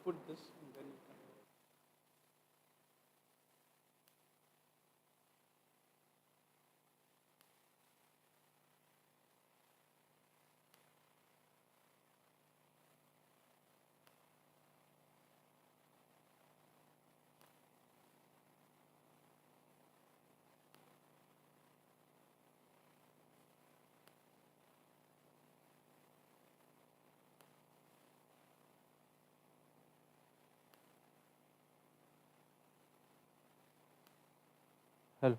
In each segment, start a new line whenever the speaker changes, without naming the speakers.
put this and then you can. Hello.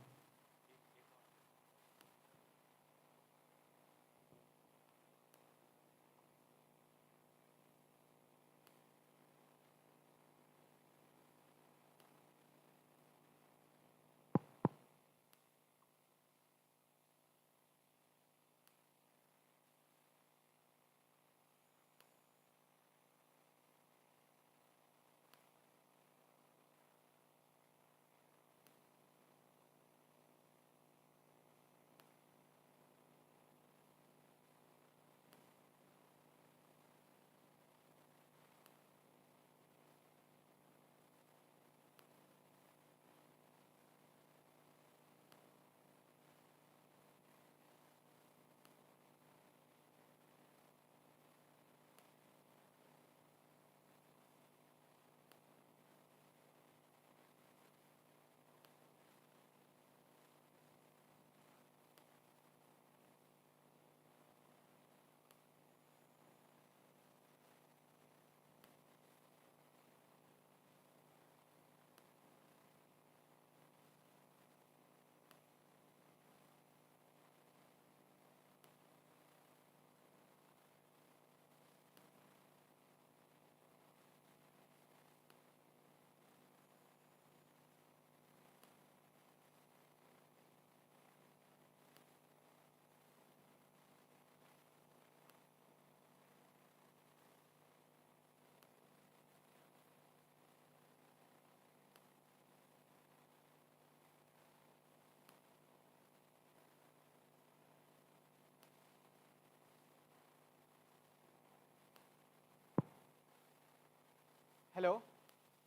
Hello,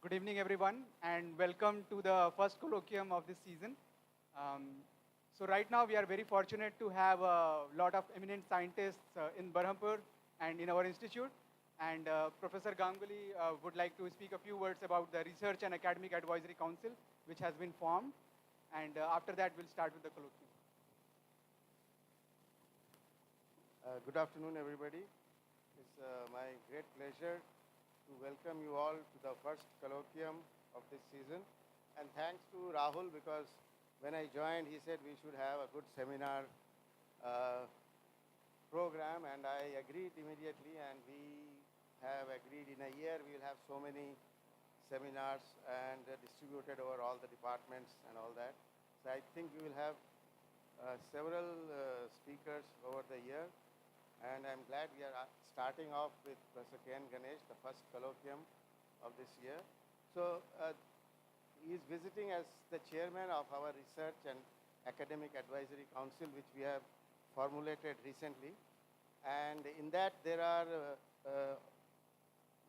good evening everyone, and welcome to the first colloquium of this season. So right now we are very fortunate to have a lot of eminent scientists in Berhampur and in our institute. And Professor Ganguly would like to speak a few words about the Research and Academic Advisory Council, which has been formed. And after that, we'll start with the colloquium.
Good afternoon, everybody. It's my great pleasure to welcome you all to the first colloquium of this season. And thanks to Rahul, because when I joined, he said we should have a good seminar program, and I agreed immediately, and we have agreed in a year we will have so many seminars and distributed over all the departments and all that. So I think we will have several speakers over the year. And I'm glad we are starting off with Professor Ganesh, the first colloquium of this year. So he is visiting as the chairman of our Research and Academic Advisory Council, which we have formulated recently. And in that, there are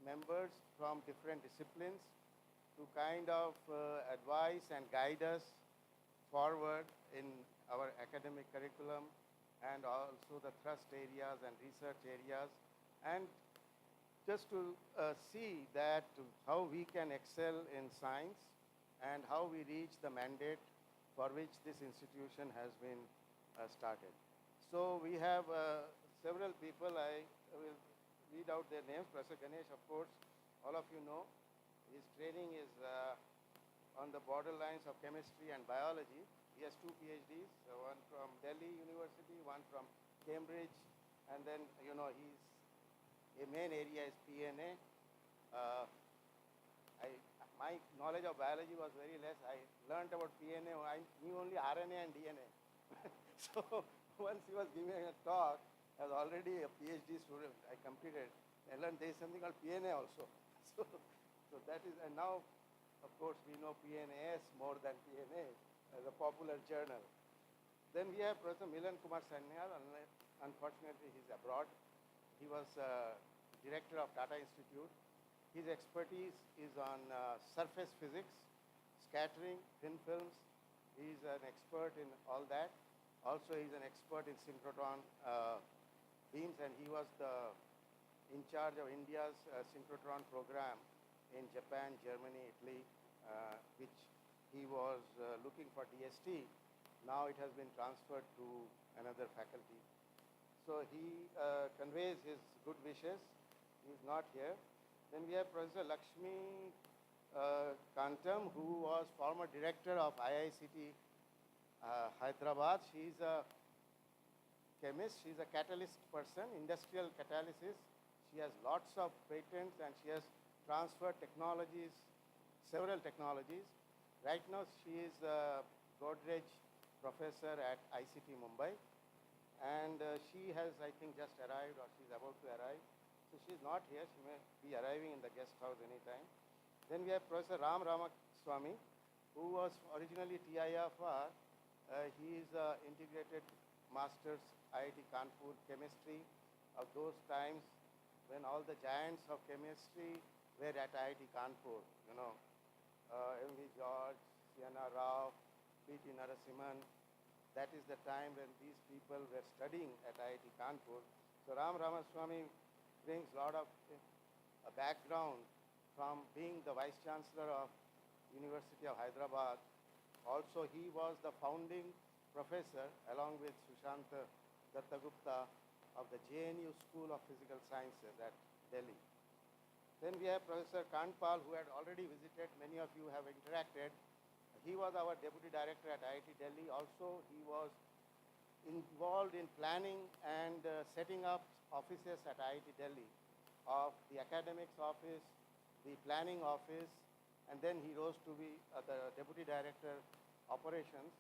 members from different disciplines to kind of advise and guide us forward in our academic curriculum, and also the thrust areas and research areas, and just to see that how we can excel in science and how we reach the mandate for which this institution has been started. So we have several people. I will read out their names. Professor Ganesh, of course, all of you know. His training is on the borderlines of chemistry and biology. He has 2 PhDs, one from Delhi University, one from Cambridge, and then, his main area is PNA. My knowledge of biology was very less. I learned about PNA. I knew only RNA and DNA. So once he was giving a talk, I was already a PhD student. I completed. I learned there is something called PNA also. So that is, and now, of course, we know PNAS more than PNA as a popular journal. Then we have Professor Milan Kumar Sanyal. Unfortunately, he's abroad. He was director of Tata Institute, His expertise is on surface physics, scattering, thin films. He is an expert in all that. Also, he is an expert in synchrotron beams, and he was in charge of India's synchrotron program in Japan, Germany, Italy, which he was looking for DST. Now it has been transferred to another faculty. So he conveys his good wishes. He is not here. Then we have Professor Lakshmi Kantam, who was former director of IICT Hyderabad. She is a chemist. She is a catalyst person, industrial catalysis. She has lots of patents and she has transferred technologies, several technologies. Right now she is a Godrej professor at ICT Mumbai, and she has, I think, just arrived or she's about to arrive. So she's not here. She may be arriving in the guest house anytime. Then we have Professor Ram Ramaswamy, who was originally TIFR. He is integrated master's IIT Kanpur chemistry of those times when all the giants of chemistry were at IIT Kanpur. You know, M.V. George, Sienna Rao, P.T. Narasimhan. That is the time when these people were studying at IIT Kanpur. So Ram Ramaswamy brings a lot of a background from being the Vice Chancellor of University of Hyderabad. Also, he was the founding professor, along with Sushanta Dattagupta, of the JNU School of Physical Sciences at Delhi. Then we have Professor Kantpal, who had already visited. Many of you have interacted. He was our Deputy Director at IIT Delhi. Also, he was involved in planning and setting up offices at IIT Delhi of the academics office, the planning office, and then he rose to be the Deputy Director operations,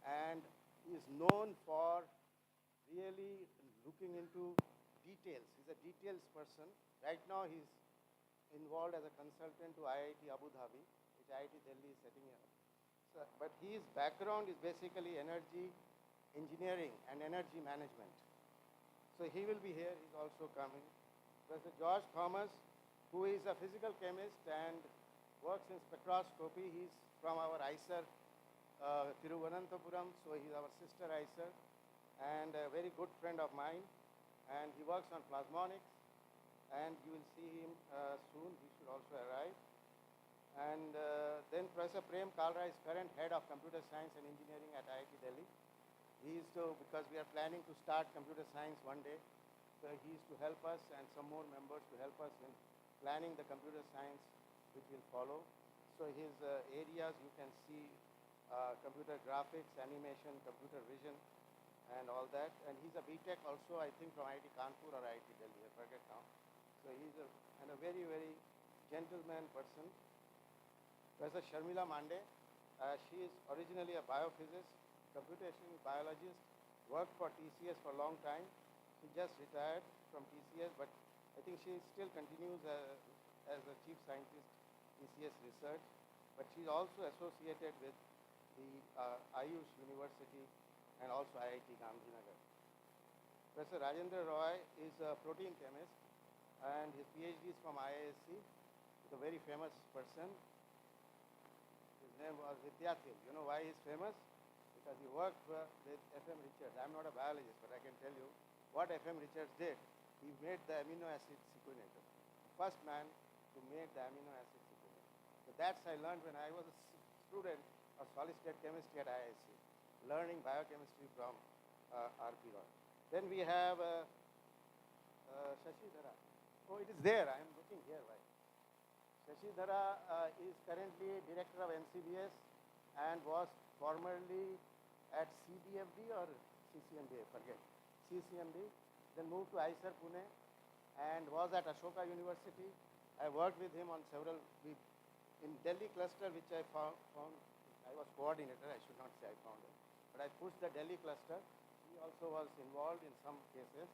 and he is known for really looking into details. He's a details person. Right now he's involved as a consultant to IIT Abu Dhabi, which IIT Delhi is setting up. So, but his background is basically energy engineering and energy management. So he will be here. He's also coming. Professor George Thomas, who is a physical chemist and works in spectroscopy. He's from our IISER Thiruvananthapuram, so he's our sister IISER, and a very good friend of mine. And he works on plasmonics, and you will see him soon. He should also arrive. And then Professor Prem Kalra is current head of computer science and engineering at IIT Delhi. He is to, because we are planning to start computer science one day, so he is to help us and some more members to help us in planning the computer science which will follow. So his areas you can see computer graphics, animation, computer vision, and all that. And he's a BTech also, I think, from IIT Kanpur or IIT Delhi, I forget now. So he's a very, very gentleman person. Professor Sharmila Mande, she is originally a biophysicist, computational biologist, worked for TCS for a long time. She just retired from TCS, but I think she still continues as a chief scientist, TCS research. But she's also associated with the Ayush University and also IIT Gandhinagar. Professor Rajendra Roy is a protein chemist, and his PhD is from IISc. He's a very famous person. His name was Vidyathil. You know why he's famous? Because he worked with F.M. Richards. I'm not a biologist, but I can tell you what F.M. Richards did. He made the amino acid sequenator. First man to make the amino acid sequenator. So that's I learned when I was a student of solid state chemistry at IISc, learning biochemistry from R.P. Roy. Then we have Shashi Dhara. Oh, it is there. I am looking here. Right? Shashi Dhara is currently director of NCBS and was formerly at CBFD or CCMD, I forget. CCMD, then moved to IISER Pune and was at Ashoka University. I worked with him on several, in Delhi cluster, which I found, I was coordinator, I should not say I found it, but I pushed the Delhi cluster. He also was involved in some cases.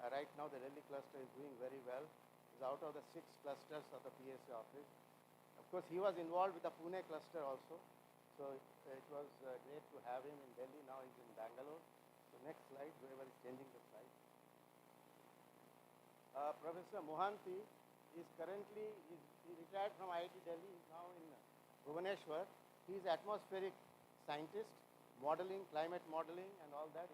Right now the Delhi cluster is doing very well. It's out of the 6 clusters of the PSA office. Of course, he was involved with the Pune cluster also. So it was great to have him in Delhi. Now he's in Bangalore. So next slide, whoever is changing the slide. Professor Mohanty he retired from IIT Delhi. He's now in Bhubaneswar. He's atmospheric scientist, modeling, climate modeling, and all that.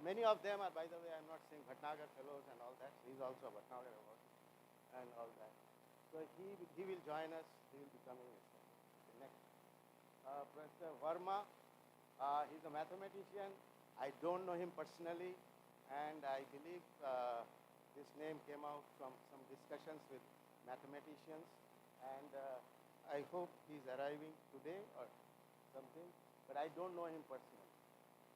Many of them are, by the way, I'm not saying Bhatnagar fellows and all that. He's also a Bhatnagar award and all that. So he will join us. He will be coming next. Professor Verma, he's a mathematician. I don't know him personally, and I believe this name came out from some discussions with mathematicians, and I hope he's arriving today or something, but I don't know him personally.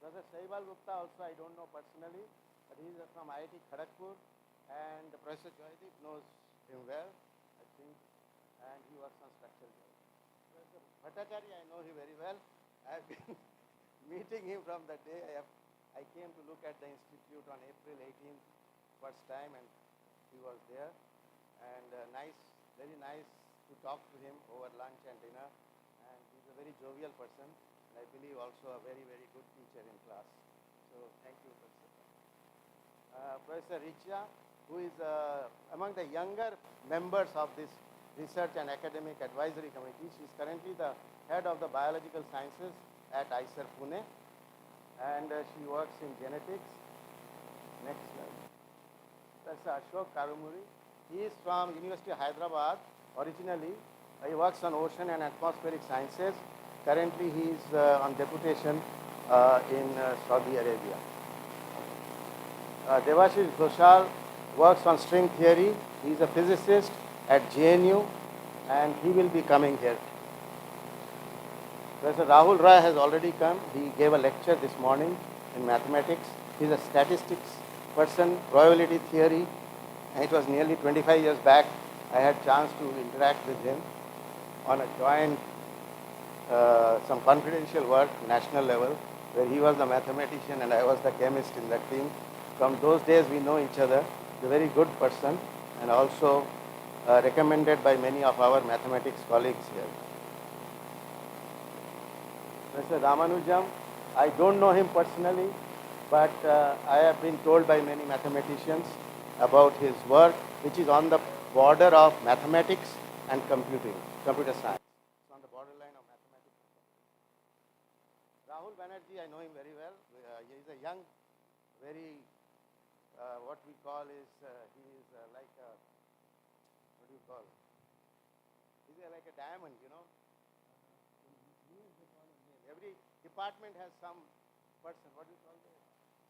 Professor Saibal Gupta also I don't know personally, but he's from IIT Kharagpur, and Professor Joydeep knows him well, I think, and he works on structural geometry. Professor Bhattacharya, I know him very well. I've been meeting him from the day I came to look at the institute on April 18th, first time, and he was there. And very nice to talk to him over lunch and dinner. And he's a very jovial person, and I believe also a very, very good teacher in class. So thank you, Professor. Professor Richa, who is among the younger members of this Research and Academic Advisory Committee. She is currently the head of the Biological Sciences at IISER Pune, and she works in genetics. Next slide. Professor Ashok Karumuri. He is from University of Hyderabad originally. He works on ocean and atmospheric sciences. Currently he is on deputation in Saudi Arabia. Devashish Ghoshal works on string theory. He is a physicist at JNU, and he will be coming here. Professor Rahul Rai has already come. He gave a lecture this morning in mathematics. He is a statistics person, probability theory, and it was nearly 25 years back I had chance to interact with him on a joint, some confidential work, national level, where he was the mathematician and I was the chemist in that team. From those days we know each other. He's a very good person and also recommended by many of our mathematics colleagues here. Mr. Ramanujam, I don't know him personally, but I have been told by many mathematicians about his work, which is on the border of mathematics and computer science. It's on the borderline of mathematics and computer science. Rahul Banerjee, I know him very well. He is a young, very, what we call is, he is like a, what do you call it? He's like a diamond, you know. Every department has some person, what do you call it?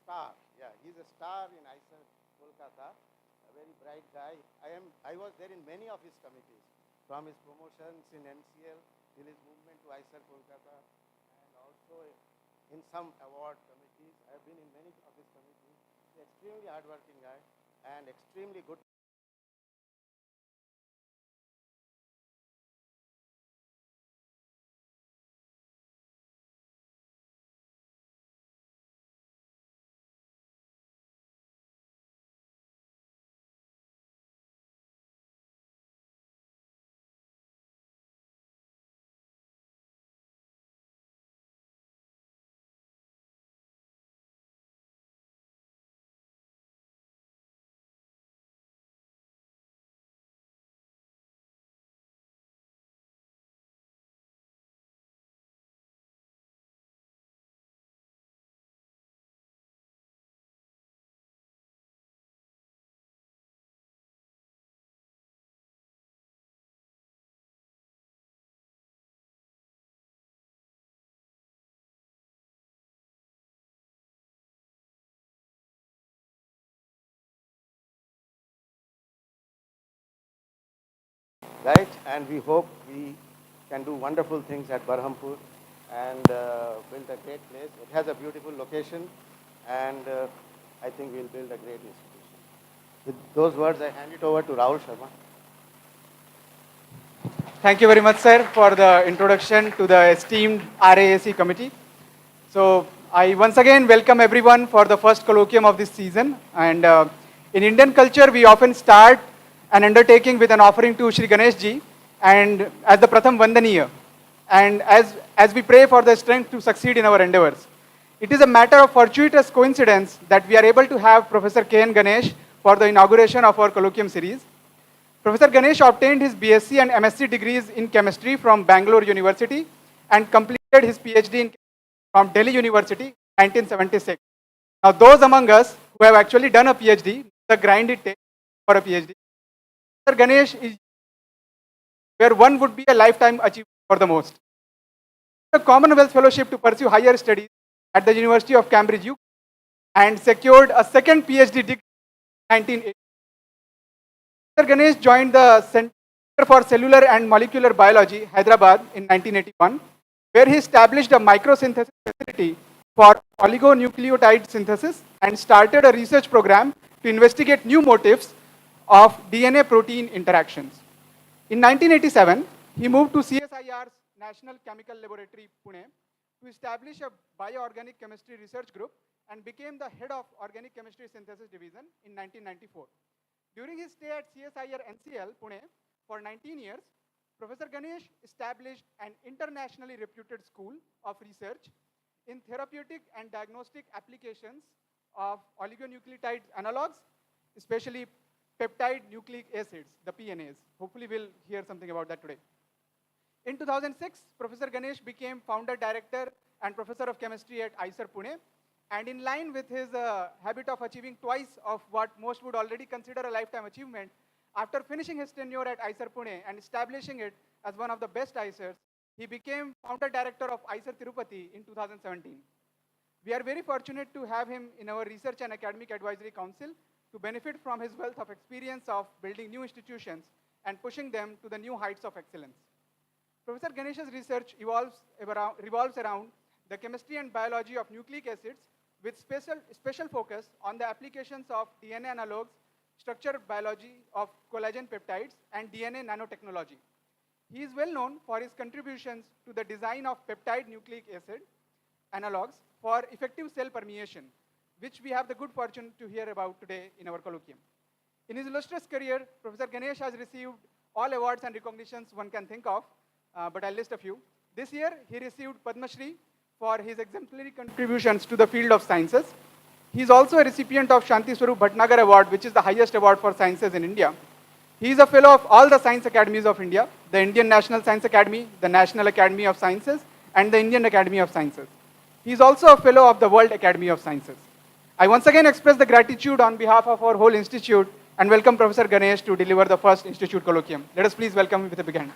Star. Yeah, he's a star in IISER Kolkata, a very bright guy. I was there in many of his committees, from his promotions in NCL till his movement to IISER Kolkata, and also in some award committees. I have been in many of his committees. He's an extremely hardworking guy and extremely good. Right? And we hope we can do wonderful things at Berhampur and build a great place. It has a beautiful location, and I think we'll build a great institution. With those words, I hand it over to Rahul Sharma.
Thank you very much, sir, for the introduction to the esteemed RAAC committee. So I once again welcome everyone for the first colloquium of this season. And in Indian culture, we often start an undertaking with an offering to Shri Ganesh ji, and as the Pratham Vandaniya, and as we pray for the strength to succeed in our endeavors. It is a matter of fortuitous coincidence that we are able to have Professor K.N. Ganesh for the inauguration of our colloquium series. Professor Ganesh obtained his BSc and MSc degrees in chemistry from Bangalore University and completed his PhD in from Delhi University in 1976. Now, those among us who have actually done a PhD, the grind it takes for a PhD, Professor Ganesh is where one would be a lifetime achievement for the most. A Commonwealth Fellowship to pursue higher studies at the University of Cambridge, UK, and secured a second PhD degree in 1980. Professor Ganesh joined the Center for Cellular and Molecular Biology, Hyderabad, in 1981, where he established a microsynthesis facility for oligonucleotide synthesis and started a research program to investigate new motifs of DNA-protein interactions. In 1987, he moved to CSIR's National Chemical Laboratory, Pune, to establish a bioorganic chemistry research group and became the head of Organic Chemistry Synthesis Division in 1994. During his stay at CSIR NCL, Pune, for 19 years, Professor Ganesh established an internationally reputed school of research in therapeutic and diagnostic applications of oligonucleotide analogs, especially peptide nucleic acids, the PNAs. Hopefully we'll hear something about that today. In 2006, Professor Ganesh became founder, director, and professor of chemistry at IISER Pune. And in line with his habit of achieving twice of what most would already consider a lifetime achievement, after finishing his tenure at IISER Pune and establishing it as one of the best IISERs, he became founder director of IISER Tirupati in 2017. We are very fortunate to have him in our Research and Academic Advisory Council to benefit from his wealth of experience of building new institutions and pushing them to the new heights of excellence. Professor Ganesh's research revolves around the chemistry and biology of nucleic acids with special focus on the applications of DNA analogs, structural biology of collagen peptides, and DNA nanotechnology. He is well known for his contributions to the design of peptide nucleic acid analogs for effective cell permeation, which we have the good fortune to hear about today in our colloquium. In his illustrious career, Professor Ganesh has received all awards and recognitions one can think of, but I'll list a few. This year, he received Padma Shri for his exemplary contributions to the field of sciences. He is also a recipient of Shanti Swarup Bhatnagar Award, which is the highest award for sciences in India. He is a fellow of all the science academies of India, the Indian National Science Academy, the National Academy of Sciences, and the Indian Academy of Sciences. He is also a fellow of the World Academy of Sciences. I once again express the gratitude on behalf of our whole institute and welcome Professor Ganesh to deliver the first institute colloquium. Let us please welcome him with a big hand.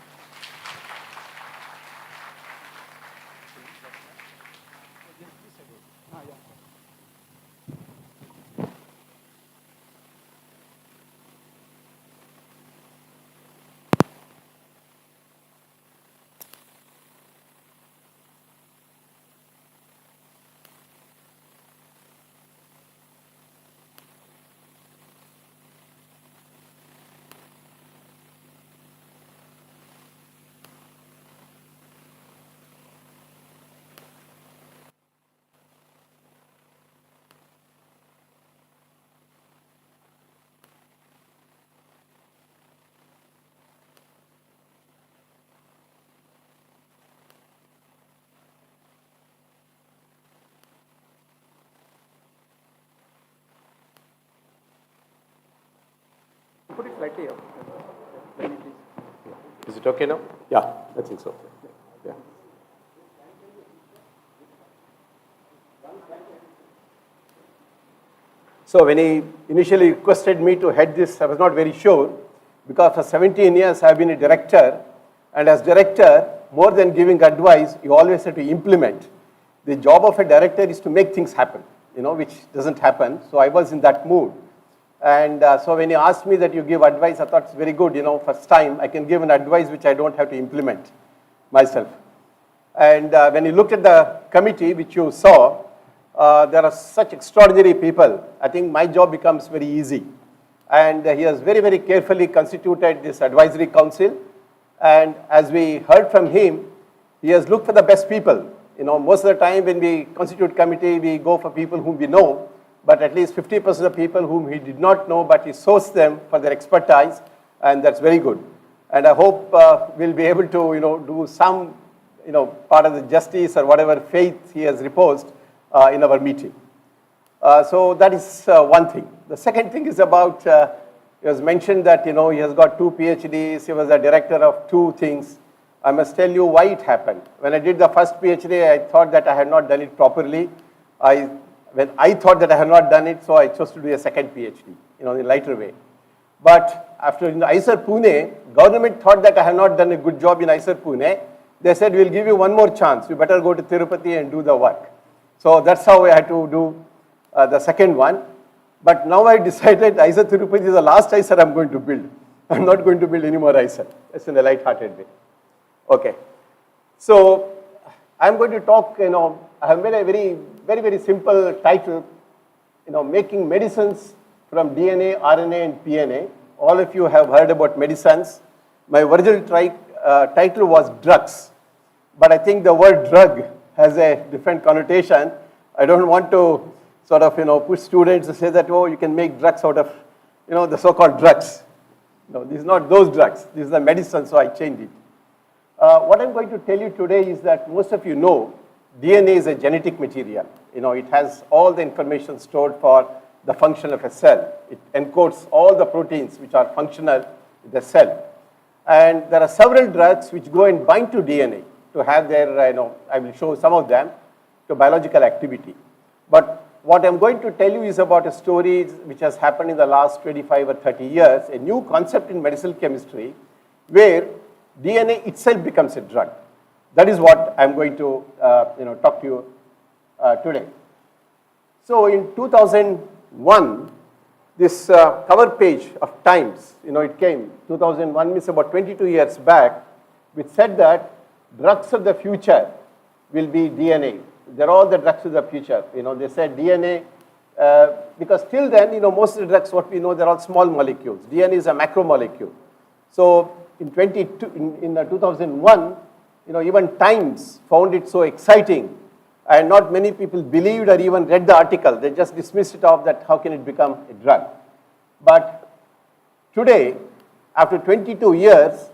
Put it slightly up.
Is it okay now? Yeah, I think so. Yeah. So when he initially requested me to head this, I was not very sure, because for 17 years I have been a director, and as director, more than giving advice, you always have to implement. The job of a director is to make things happen, which doesn't happen. So I was in that mood. And so when he asked me that you give advice, I thought it's very good, first time I can give an advice which I don't have to implement myself. And when you looked at the committee which you saw, there are such extraordinary people. I think my job becomes very easy. And he has very, very carefully constituted this advisory council. And as we heard from him, he has looked for the best people. Most of the time when we constitute committee, we go for people whom we know. But at least 50% of people whom he did not know, but he sourced them for their expertise, and that's very good. And I hope we'll be able to, do some, part of the justice or whatever faith he has reposed in our meeting. So that is one thing. The second thing is about, It was mentioned that, he has got 2 PhDs, he was a director of 2 things. I must tell you why it happened. When I did the first PhD, I thought that I had not done it properly. When I thought that I had not done it, so I chose to do a second PhD, in a lighter way. But after in the IISER Pune, government thought that I had not done a good job in IISER Pune. They said, we'll give you one more chance. You better go to Tirupati and do the work. So that's how I had to do the second one. But now I decided IISER Tirupati is the last IISER I'm going to build. I'm not going to build any more IISER. It's in a light-hearted way. Okay. So I'm going to talk, I have made a very simple title, making medicines from DNA, RNA and PNA. All of you have heard about medicines. My original title was drugs. But I think the word drug has a different connotation. I don't want to sort of, push students to say that, oh, you can make drugs out of, the so-called drugs. No, these are not those drugs. These are the medicine, so I changed it. What I'm going to tell you today is that most of you know DNA is a genetic material. It has all the information stored for the function of a cell. It encodes all the proteins which are functional in the cell. And there are several drugs which go and bind to DNA to have their, I will show some of them, to biological activity. But what I'm going to tell you is about a story which has happened in the last 25 or 30 years, a new concept in medicinal chemistry where DNA itself becomes a drug. That is what I'm going to talk to you today. So in 2001, this cover page of Times, it came, 2001 means about 22 years back, which said that drugs of the future will be DNA. They're all the drugs of the future. They said DNA, because till then, most of the drugs, what we know, they're all small molecules. DNA is a macromolecule. So in 2001, even Times found it so exciting, and not many people believed or even read the article. They just dismissed it off that how can it become a drug. But today, after 22 years,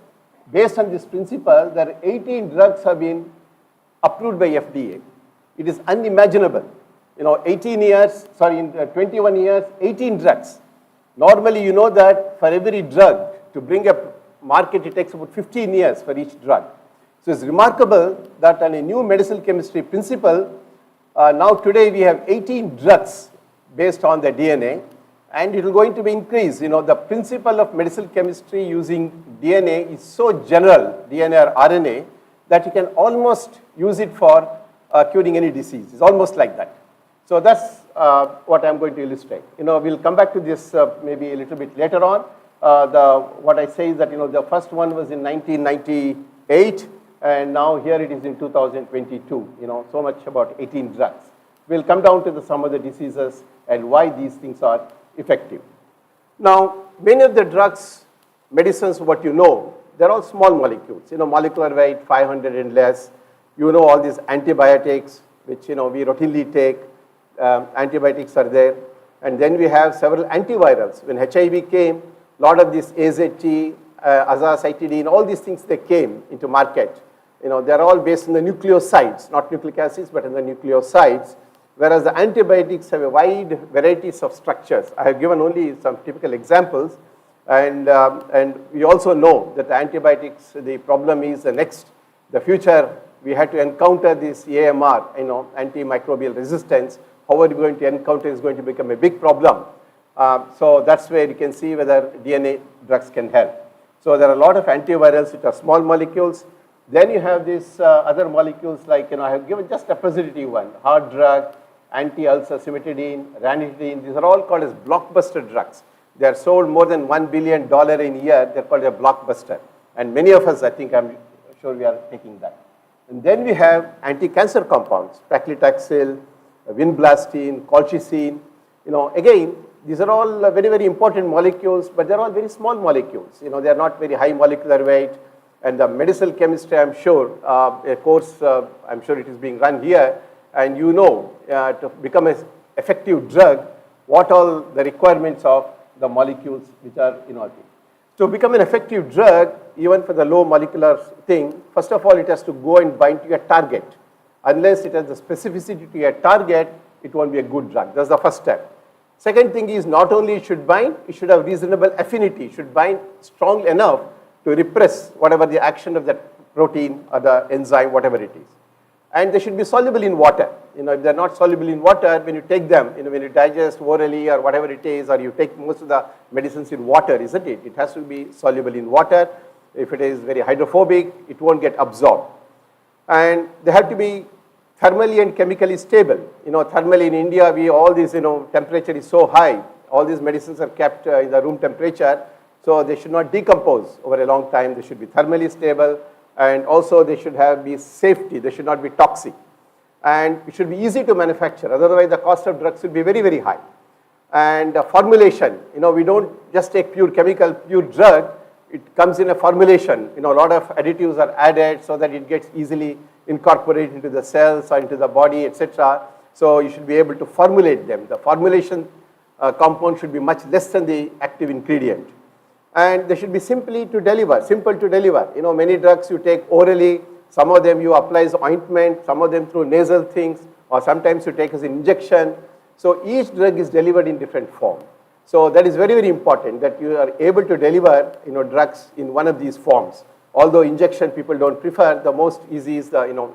based on this principle, there are 18 drugs have been approved by FDA. It is unimaginable. 21 years, 18 drugs. Normally, you know that for every drug to bring a market, it takes about 15 years for each drug. So it's remarkable that on a new medicinal chemistry principle, now today we have 18 drugs based on the DNA, and it is going to be increased. The principle of medicinal chemistry using DNA is so general, DNA or RNA, that you can almost use it for curing any disease. It's almost like that. So that's what I'm going to illustrate. We'll come back to this maybe a little bit later on. What I say is that, the first one was in 1998, and now here it is in 2022. So much about 18 drugs. We'll come down to some of the diseases and why these things are effective. Now, many of the drugs, medicines, what you know, they're all small molecules. Molecular weight 500 and less. All these antibiotics, which we routinely take. Antibiotics are there. And then we have several antivirals. When HIV came, a lot of this AZT, azacitidine, all these things, they came into market. They're all based on the nucleosides, not nucleic acids, but on the nucleosides. Whereas the antibiotics have a wide varieties of structures. I have given only some typical examples. And we also know that the antibiotics, the problem is the future, we had to encounter this AMR, antimicrobial resistance. How are we going to encounter is going to become a big problem. So that's where you can see whether DNA drugs can help. So there are a lot of antivirals which are small molecules. Then you have these other molecules like, I have given just a positive one, heart drug, anti-ulcer, cimetidine, ranitidine. These are all called as blockbuster drugs. They are sold more than $1 billion in a year. They're called a blockbuster. And many of us, I'm sure we are taking that. And then we have anti-cancer compounds, paclitaxel, vinblastine, colchicine. Again, these are all very, very important molecules, but they're all very small molecules. They are not very high molecular weight. And the medicinal chemistry, I'm sure, a course, I'm sure it is being run here. And to become an effective drug, what all the requirements of the molecules which are involved. To become an effective drug, even for the low molecular thing, first of all, it has to go and bind to a target. Unless it has the specificity to a target, it won't be a good drug. That's the first step. Second thing is not only it should bind, it should have reasonable affinity, it should bind strong enough to repress whatever the action of that protein or the enzyme, whatever it is. And they should be soluble in water. If they're not soluble in water, when you take them, when you digest orally or whatever it is, or you take most of the medicines in water, isn't it? It has to be soluble in water. If it is very hydrophobic, it won't get absorbed. And they have to be thermally and chemically stable. Thermally in India, all this, temperature is so high. All these medicines are kept in the room temperature, so they should not decompose over a long time. They should be thermally stable, and also they should be safety. They should not be toxic. And it should be easy to manufacture. Otherwise, the cost of drugs will be very, very high. And formulation, we don't just take pure chemical, pure drug. It comes in a formulation. A lot of additives are added so that it gets easily incorporated into the cells or into the body, etc. So you should be able to formulate them. The formulation compound should be much less than the active ingredient. And they should be simple to deliver. Many drugs you take orally. Some of them you apply as ointment, some of them through nasal things, or sometimes you take as an injection. So each drug is delivered in different form. So that is very, very important that you are able to deliver drugs in one of these forms. Although injection people don't prefer, the most easy is the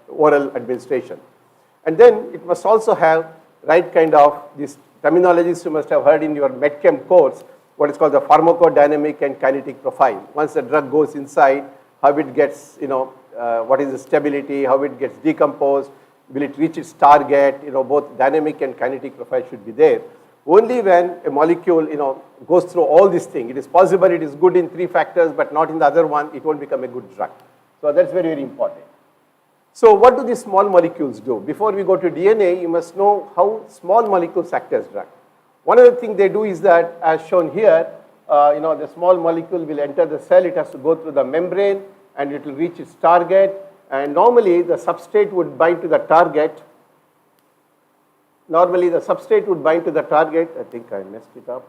oral administration. And then it must also have right kind of these terminologies you must have heard in your medchem course, what is called the pharmacodynamic and kinetic profile. Once the drug goes inside, how it gets, what is the stability, how it gets decomposed, will it reach its target, both dynamic and kinetic profile should be there. Only when a molecule, goes through all these things, it is possible it is good in 3 factors, but not in the other one, it won't become a good drug. So that's very, very important. So what do these small molecules do? Before we go to DNA, you must know how small molecules act as drug. One of the things they do is that, as shown here, the small molecule will enter the cell, it has to go through the membrane, and it will reach its target. And normally, the substrate would bind to the target. I think I messed it up.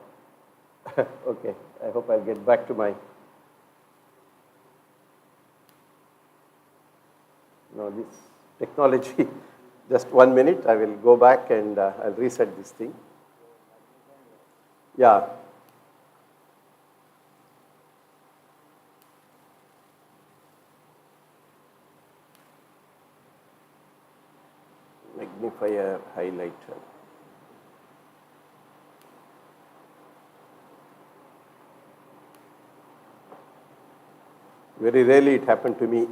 Okay, I hope I'll get back to my. This technology. Just 1 minute, I will go back and I'll reset this thing. Yeah. Magnifier, highlighter. Very rarely it happened to me.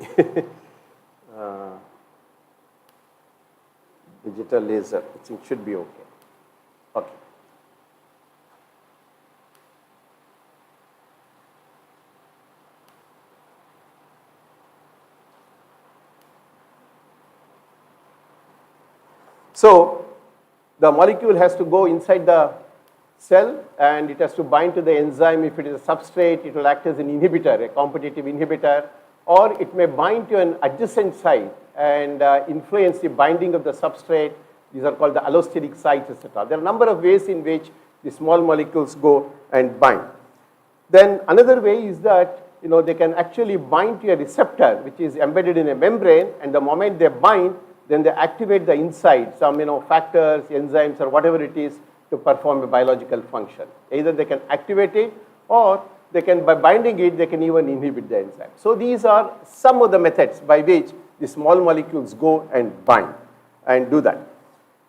Digital laser, I think should be okay. Okay. So the molecule has to go inside the cell and it has to bind to the enzyme. If it is a substrate, it will act as an inhibitor, a competitive inhibitor, or it may bind to an adjacent site and influence the binding of the substrate. These are called the allosteric sites, etc. There are a number of ways in which the small molecules go and bind. Then another way is that they can actually bind to a receptor which is embedded in a membrane, and the moment they bind, then they activate the inside, some factors, enzymes, or whatever it is to perform a biological function. Either they can activate it, or they can, by binding it, they can even inhibit the enzyme. So these are some of the methods by which the small molecules go and bind and do that.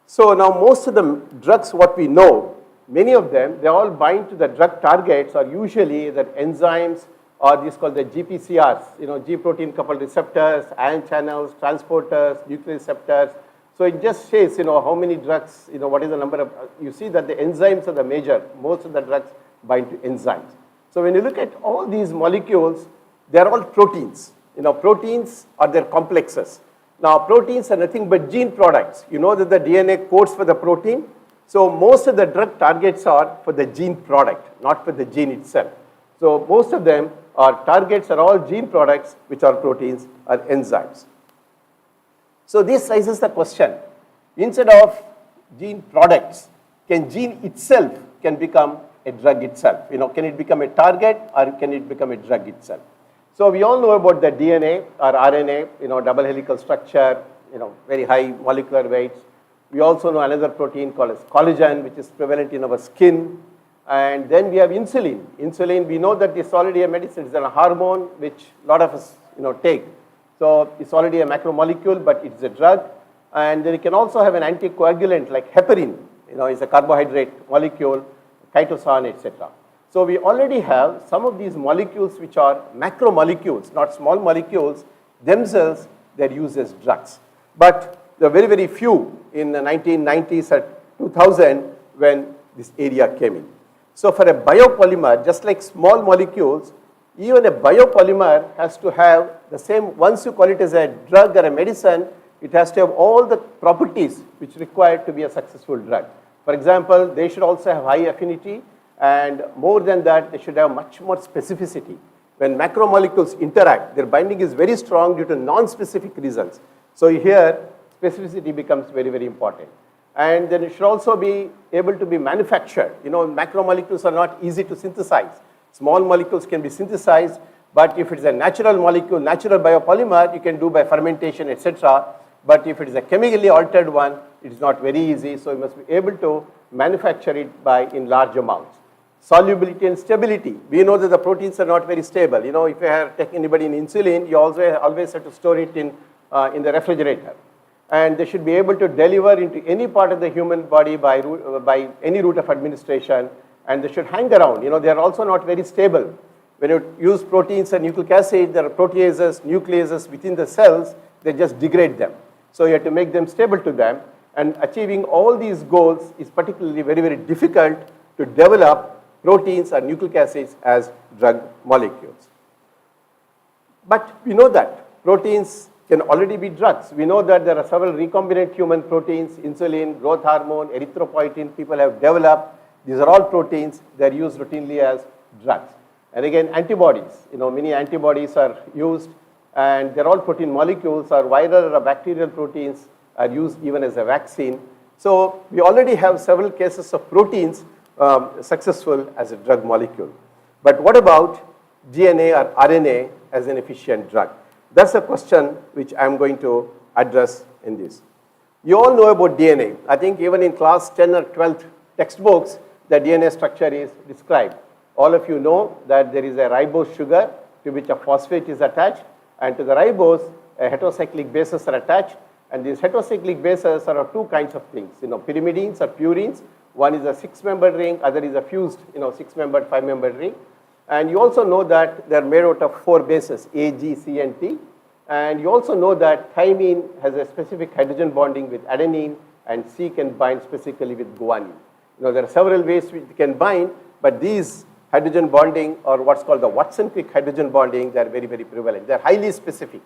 So now most of the drugs, what we know, many of them, they all bind to the drug targets, or usually the enzymes, or these called the GPCRs, G protein coupled receptors, ion channels, transporters, nucleoreceptors. So it just says, how many drugs, what is the number of, you see that the enzymes are the major, most of the drugs bind to enzymes. So when you look at all these molecules, they are all proteins. Proteins are their complexes. Now proteins are nothing but gene products. You know that the DNA codes for the protein. So most of the drug targets are for the gene product, not for the gene itself. So most of them are targets are all gene products, which are proteins or enzymes. So this raises the question, instead of gene products, can gene itself can become a drug itself? Can it become a target, or can it become a drug itself? So we all know about the DNA or RNA, double helical structure, very high molecular weights. We also know another protein called as collagen, which is prevalent in our skin. And then we have insulin. Insulin, we know that it's already a medicine. It's a hormone which a lot of us take. So it's already a macromolecule, but it's a drug. And then it can also have an anticoagulant like heparin. It's a carbohydrate molecule, chitosan, etc. So we already have some of these molecules which are macromolecules, not small molecules. Themselves, they're used as drugs. But there are very, very few in the 1990s or 2000 when this area came in. So for a biopolymer, just like small molecules, even a biopolymer has to have the same, once you call it as a drug or a medicine, it has to have all the properties which are required to be a successful drug. For example, they should also have high affinity, and more than that, they should have much more specificity. When macromolecules interact, their binding is very strong due to non-specific reasons. So here, specificity becomes very, very important. And then it should also be able to be manufactured. Macromolecules are not easy to synthesize. Small molecules can be synthesized, but if it's a natural molecule, natural biopolymer, you can do by fermentation, etc. But if it is a chemically altered one, it is not very easy, so you must be able to manufacture it in large amounts. Solubility and stability. We know that the proteins are not very stable. If you have taken anybody in insulin, you always have to store it in the refrigerator. And they should be able to deliver into any part of the human body by any route of administration, and they should hang around. They are also not very stable. When you use proteins and nucleic acid, there are proteases, nucleases within the cells, they just degrade them. So you have to make them stable to them, and achieving all these goals is particularly very, very difficult to develop proteins or nucleic acids as drug molecules. But we know that proteins can already be drugs. We know that there are several recombinant human proteins, insulin, growth hormone, erythropoietin, people have developed. These are all proteins, they're used routinely as drugs. And again, antibodies, many antibodies are used, and they're all protein molecules, or viral or bacterial proteins are used even as a vaccine. So we already have several cases of proteins successful as a drug molecule. But what about DNA or RNA as an efficient drug? That's a question which I'm going to address in this. You all know about DNA. I think even in class 10 or 12 textbooks, the DNA structure is described. All of you know that there is a ribose sugar to which a phosphate is attached, and to the ribose, a heterocyclic bases are attached, and these heterocyclic bases are of two kinds of things, pyrimidines or purines. One is a 6-membered ring, other is a fused, 6-membered, 5-membered ring. And you also know that they're made out of 4 bases, A, G, C, and T. And you also know that thymine has a specific hydrogen bonding with adenine, and C can bind specifically with guanine. There are several ways which can bind, but these hydrogen bonding, or what's called the Watson-Crick hydrogen bonding, they're very, very prevalent. They're highly specific.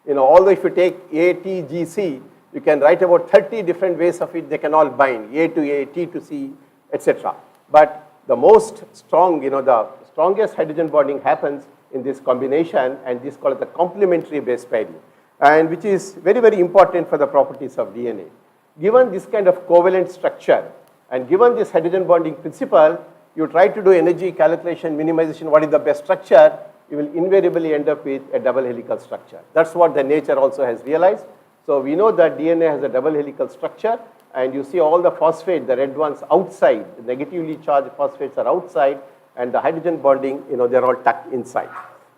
Although if you take A, T, G, C, you can write about 30 different ways of it, they can all bind, A to A, T to C, etc. But the most strong, the strongest hydrogen bonding happens in this combination, and this is called the complementary base pairing, and which is very, very important for the properties of DNA. Given this kind of covalent structure, and given this hydrogen bonding principle, you try to do energy calculation, minimization, what is the best structure, you will invariably end up with a double helical structure. That's what the nature also has realized. So we know that DNA has a double helical structure, and you see all the phosphate, the red ones outside, the negatively charged phosphates are outside, and the hydrogen bonding, they're all tucked inside.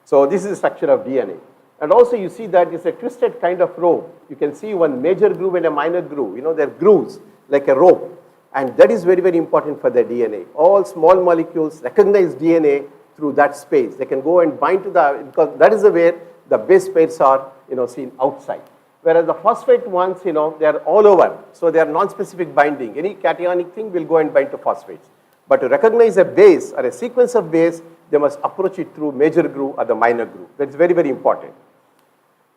So this is the structure of DNA. And also you see that it's a twisted kind of rope. You can see one major groove and a minor groove. They're grooves like a rope. And that is very, very important for the DNA. All small molecules recognize DNA through that space. They can go and bind to because that is where the base pairs are, seen outside. Whereas the phosphate ones, they are all over. So they are non-specific binding. Any cationic thing will go and bind to phosphates. But to recognize a base or a sequence of base, they must approach it through major groove or the minor groove. That's very, very important.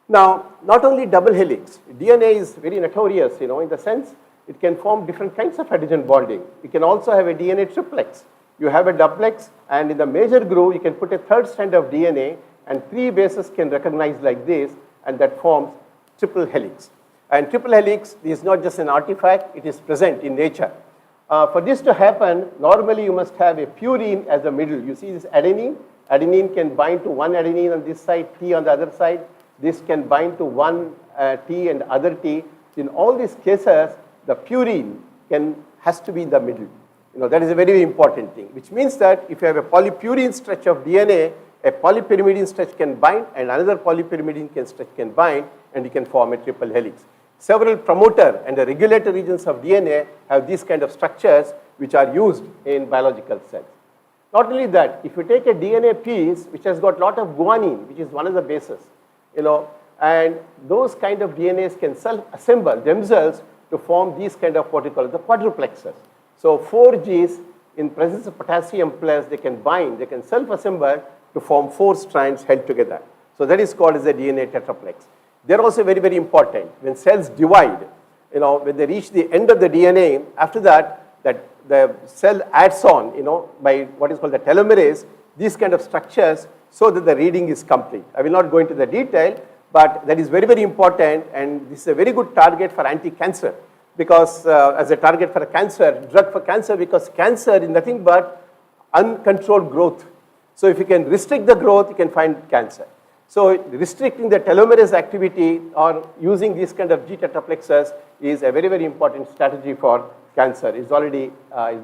Now, not only double helix, DNA is very notorious, in the sense it can form different kinds of hydrogen bonding. You can also have a DNA triplex. You have a duplex, and in the major groove, you can put a third strand of DNA, and 3 bases can recognize like this, and that forms triple helix. And triple helix is not just an artifact, it is present in nature. For this to happen, normally you must have a purine as a middle. You see this adenine. Adenine can bind to one adenine on this side, T on the other side. This can bind to one T and other T. In all these cases, the purine has to be in the middle. That is a very, very important thing, which means that if you have a polypurine stretch of DNA, a polypyrimidine stretch can bind and another polypyrimidine stretch can bind and you can form a triple helix. Several promoter and the regulator regions of DNA have these kind of structures which are used in biological cells. Not only that, if you take a DNA piece which has got a lot of guanine, which is one of the bases, and those kind of DNAs can self-assemble themselves to form these kind of what we call the quadruplexes. So 4 Gs in presence of potassium plus, they can bind, they can self-assemble to form 4 strands held together. So that is called as a DNA tetraplex. They're also very, very important. When cells divide, when they reach the end of the DNA, after that the cell adds on, by what is called the telomerase, these kind of structures so that the reading is complete. I will not go into the detail, but that is very, very important, and this is a very good target for anti-cancer because as a target for a drug for cancer, because cancer is nothing but uncontrolled growth. So if you can restrict the growth, you can find cancer. So restricting the telomerase activity or using these kind of G tetraplexes is a very, very important strategy for cancer. It's already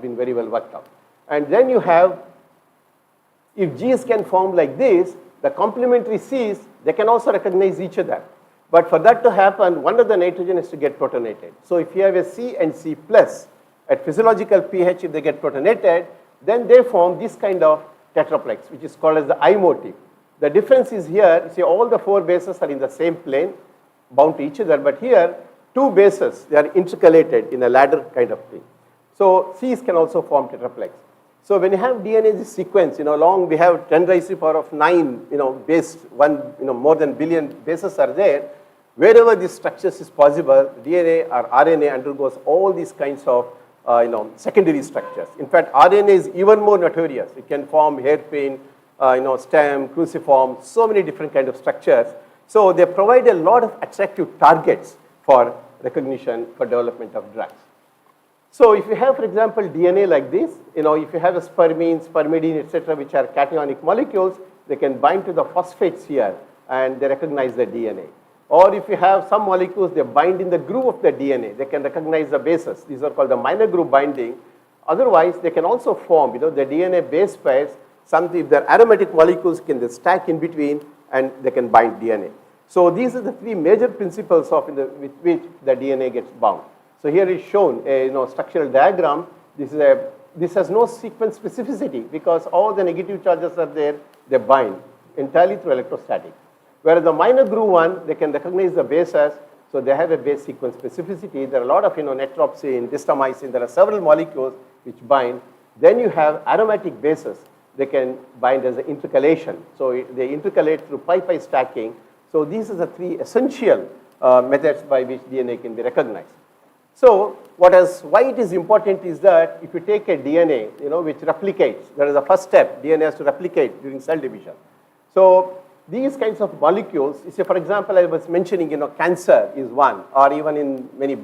been very well worked out. And then you have, if Gs can form like this, the complementary Cs, they can also recognize each other. But for that to happen, one of the nitrogen is to get protonated. So if you have a C and C plus at physiological pH, if they get protonated, then they form this kind of tetraplex, which is called as the I motif. The difference is here, you see all the 4 bases are in the same plane, bound to each other, but here 2 bases, they are intercalated in a ladder kind of thing. So Cs can also form tetraplex. So when you have DNA sequence, long, we have 10 raised to the power of 9, base, more than billion bases are there. Wherever these structures is possible, DNA or RNA undergoes all these kinds of secondary structures. In fact, RNA is even more notorious. It can form hairpin, stem, cruciform, so many different kind of structures. So they provide a lot of attractive targets for recognition for development of drugs. So if you have, for example, DNA like this, if you have a spermine, spermidine, etc., which are cationic molecules, they can bind to the phosphates here and they recognize the DNA. Or if you have some molecules, they bind in the groove of the DNA, they can recognize the bases. These are called the minor groove binding. Otherwise, they can also form, the DNA base pairs. If they're aromatic molecules, can they stack in between and they can bind DNA. So these are the 3 major principles with which the DNA gets bound. So here is shown a structural diagram. This has no sequence specificity because all the negative charges are there. They bind entirely through electrostatic. Whereas the minor groove one, they can recognize the bases, so they have a base sequence specificity. There are a lot of netropsin, distamycin. There are several molecules which bind. Then you have aromatic bases. They can bind as an intercalation. So they intercalate through pi-pi stacking. So these are the 3 essential methods by which DNA can be recognized. So why it is important is that if you take a DNA, which replicates, that is the first step, DNA has to replicate during cell division. So these kinds of molecules, you see, for example, I was mentioning, cancer is one, or even in many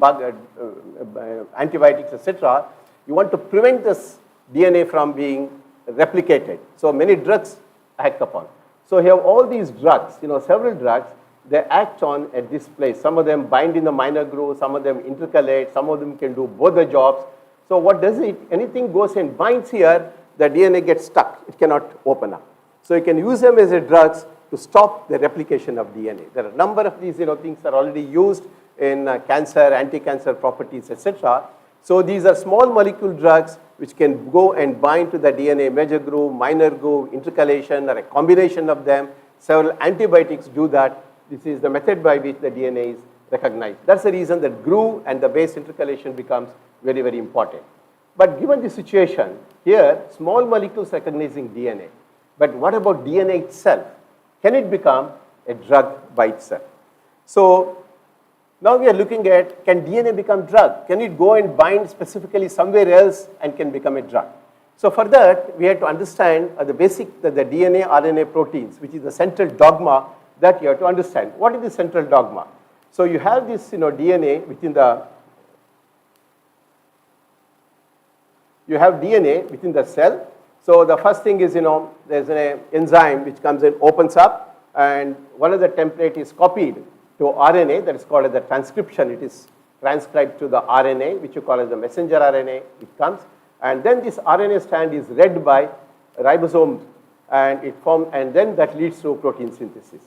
antibiotics, etc. You want to prevent this DNA from being replicated. So many drugs act upon. So you have all these drugs, several drugs, they act on at this place. Some of them bind in the minor groove, some of them intercalate, some of them can do both the jobs. So what does it? Anything goes and binds here, the DNA gets stuck. It cannot open up. So you can use them as a drugs to stop the replication of DNA. There are a number of these things are already used in cancer, anti-cancer properties, etc. So these are small molecule drugs which can go and bind to the DNA major groove, minor groove, intercalation, or a combination of them. Several antibiotics do that. This is the method by which the DNA is recognized. That's the reason that groove and the base intercalation becomes very, very important. But given the situation, here, small molecules recognizing DNA. But what about DNA itself? Can it become a drug by itself? So now we are looking at, can DNA become drug? Can it go and bind specifically somewhere else and can become a drug? So for that, we have to understand the basic, the DNA, RNA proteins, which is the central dogma that you have to understand. What is the central dogma? So you have this DNA within the, you have DNA within the cell. So the first thing is, there's an enzyme which comes and opens up, and one of the template is copied to RNA, that is called as the transcription. It is transcribed to the RNA, which you call as the messenger RNA. It comes, and then this RNA strand is read by ribosome, and it forms, and then that leads to protein synthesis.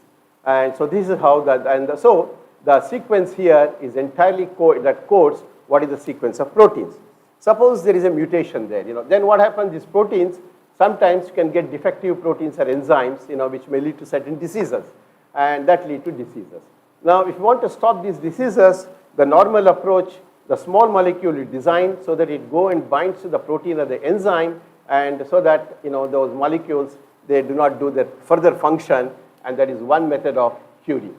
And so this is how that, and so the sequence here is entirely that codes what is the sequence of proteins. Suppose there is a mutation there, then what happens? These proteins sometimes you can get defective proteins or enzymes, which may lead to certain diseases, and that lead to diseases. Now, if you want to stop these diseases, the normal approach, the small molecule is designed so that it go and binds to the protein or the enzyme, and so that those molecules, they do not do their further function, and that is one method of curing.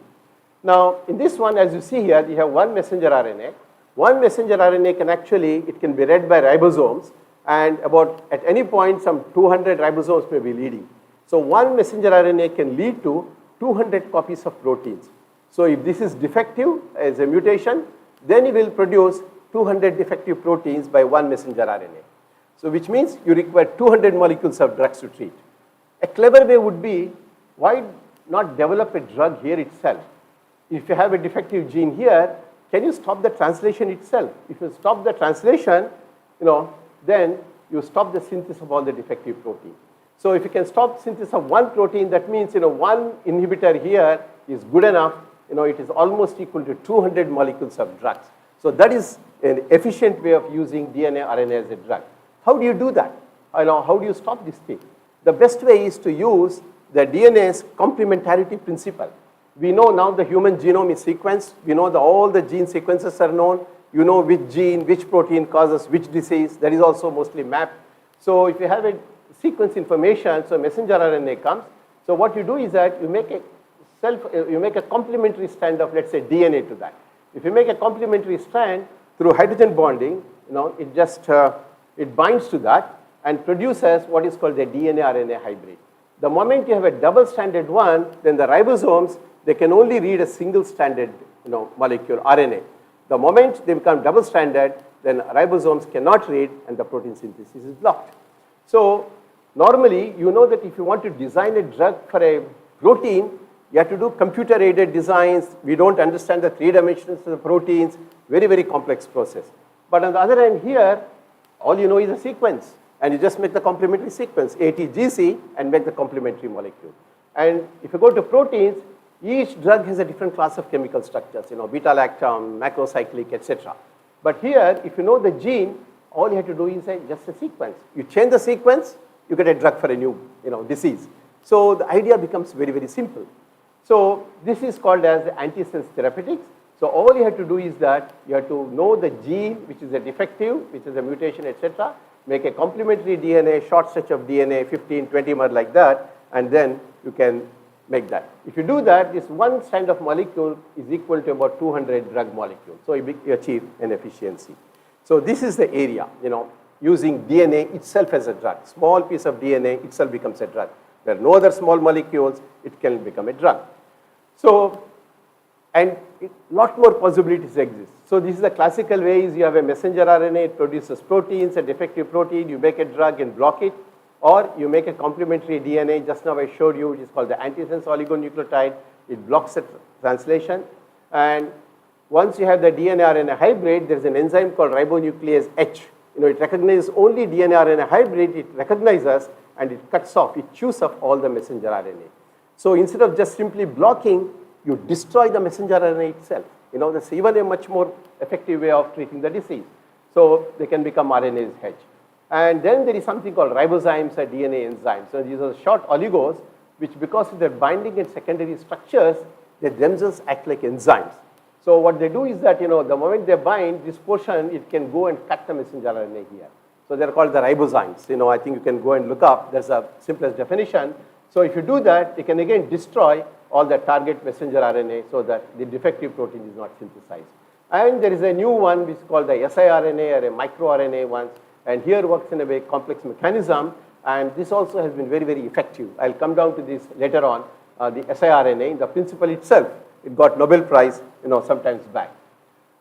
Now, in this one, as you see here, you have one messenger RNA. One messenger RNA can actually, it can be read by ribosomes, and about at any point some 200 ribosomes may be leading. So one messenger RNA can lead to 200 copies of proteins. So if this is defective as a mutation, then it will produce 200 defective proteins by one messenger RNA. So which means you require 200 molecules of drugs to treat. A clever way would be, why not develop a drug here itself? If you have a defective gene here, can you stop the translation itself? If you stop the translation, then you stop the synthesis of all the defective protein. So if you can stop synthesis of one protein, that means one inhibitor here is good enough. It is almost equal to 200 molecules of drugs. So that is an efficient way of using DNA RNA as a drug. How do you do that? How do you stop this thing? The best way is to use the DNA's complementarity principle. We know now the human genome is sequenced. We know that all the gene sequences are known. You know which gene, which protein causes which disease. That is also mostly mapped. So if you have a sequence information, so messenger RNA comes. So what you do is that you make a complementary strand of, let's say, DNA to that. If you make a complementary strand through hydrogen bonding, it binds to that and produces what is called the DNA RNA hybrid. The moment you have a double-stranded one, then the ribosomes, they can only read a single-stranded molecule, RNA. The moment they become double-stranded, then ribosomes cannot read and the protein synthesis is blocked. So normally, you know that if you want to design a drug for a protein, you have to do computer-aided designs. We don't understand the 3 dimensions of the proteins. Very, very complex process. But on the other hand here, all you know is a sequence. And you just make the complementary sequence, ATGC, and make the complementary molecule. And if you go to proteins, each drug has a different class of chemical structures, beta-lactam, macrocyclic, etc. But here, if you know the gene, all you have to do is just a sequence. You change the sequence, you get a drug for a new disease. So the idea becomes very, very simple. So this is called as antisense therapeutics. So all you have to do is that you have to know the gene, which is a defective, which is a mutation, etc. Make a complementary DNA, short stretch of DNA, 15, 20 mer like that, and then you can make that. If you do that, this one strand of molecule is equal to about 200 drug molecules. So you achieve an efficiency. So this is the area, using DNA itself as a drug. Small piece of DNA itself becomes a drug. There are no other small molecules, it can become a drug. So, and a lot more possibilities exist. So this is the classical way is you have a messenger RNA, it produces proteins, a defective protein, you make a drug and block it, or you make a complementary DNA, just now I showed you, which is called the antisense oligonucleotide, it blocks the translation, and once you have the DNA RNA hybrid, there's an enzyme called ribonuclease H. It recognizes only DNA RNA hybrid, it recognizes and it cuts off, it chews off all the messenger RNA. So instead of just simply blocking, you destroy the messenger RNA itself. That's even a much more effective way of treating the disease. So they can become RNase H. And then there is something called ribozymes or DNA enzymes. So these are short oligos, which because of their binding and secondary structures, they themselves act like enzymes. So what they do is that, the moment they bind, this portion, it can go and cut the messenger RNA here. So they're called the ribozymes. I think you can go and look up. There's a simplest definition. So if you do that, you can again destroy all the target messenger RNA so that the defective protein is not synthesized. And there is a new one which is called the siRNA or a microRNA one. And here works in a very complex mechanism. And this also has been very, very effective. I'll come down to this later on. The siRNA, the principle itself, it got Nobel Prize, sometimes back.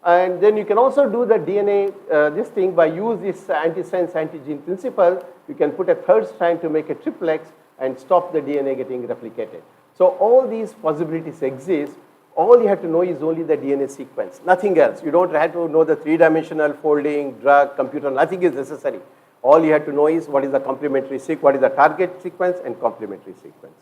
And then you can also do the DNA, this thing by use this antisense antigen principle. You can put a third strand to make a triplex and stop the DNA getting replicated. So all these possibilities exist. all you have to know is only the DNA sequence, nothing else. You don't have to know the three-dimensional folding, drug, computer, nothing is necessary. All you have to know is what is the complementary sequence, what is the target sequence and complementary sequence.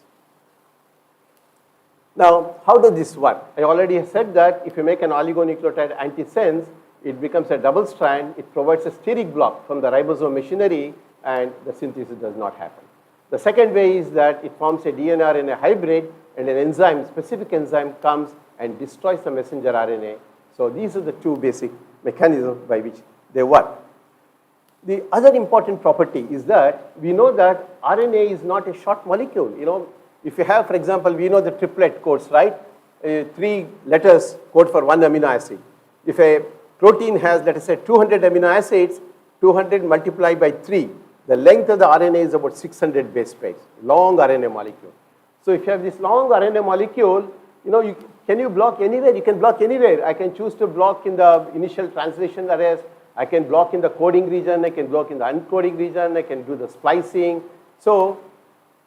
Now, how does this work? I already said that if you make an oligonucleotide antisense, it becomes a double strand, it provides a steric block from the ribosome machinery, and the synthesis does not happen. The second way is that it forms a DNA-RNA hybrid, and an enzyme, specific enzyme comes and destroys the messenger RNA. So these are the two basic mechanisms by which they work. The other important property is that we know that RNA is not a short molecule. You know, if you have, for example, we know the triplet codes, right? 3 letters code for 1 amino acid. If a protein has, let us say, 200 amino acids, 200 multiplied by 3, the length of the RNA is about 600 base pairs, long RNA molecule. So if you have this long RNA molecule, you know, can you block anywhere? You can block anywhere. I can choose to block in the initial translation arrays. I can block in the coding region. I can block in the uncoding region. I can do the splicing. So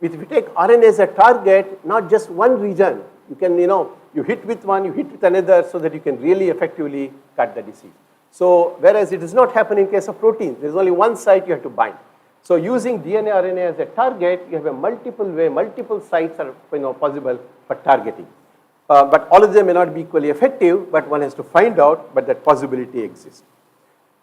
if you take RNA as a target, not just one region, you can, you know, you hit with one, you hit with another so that you can really effectively cut the disease. So whereas it does not happen in case of proteins, there's only one site you have to bind. So using DNA RNA as a target, you have a multiple sites are, you know, possible for targeting. But all of them may not be equally effective, but one has to find out, but that possibility exists.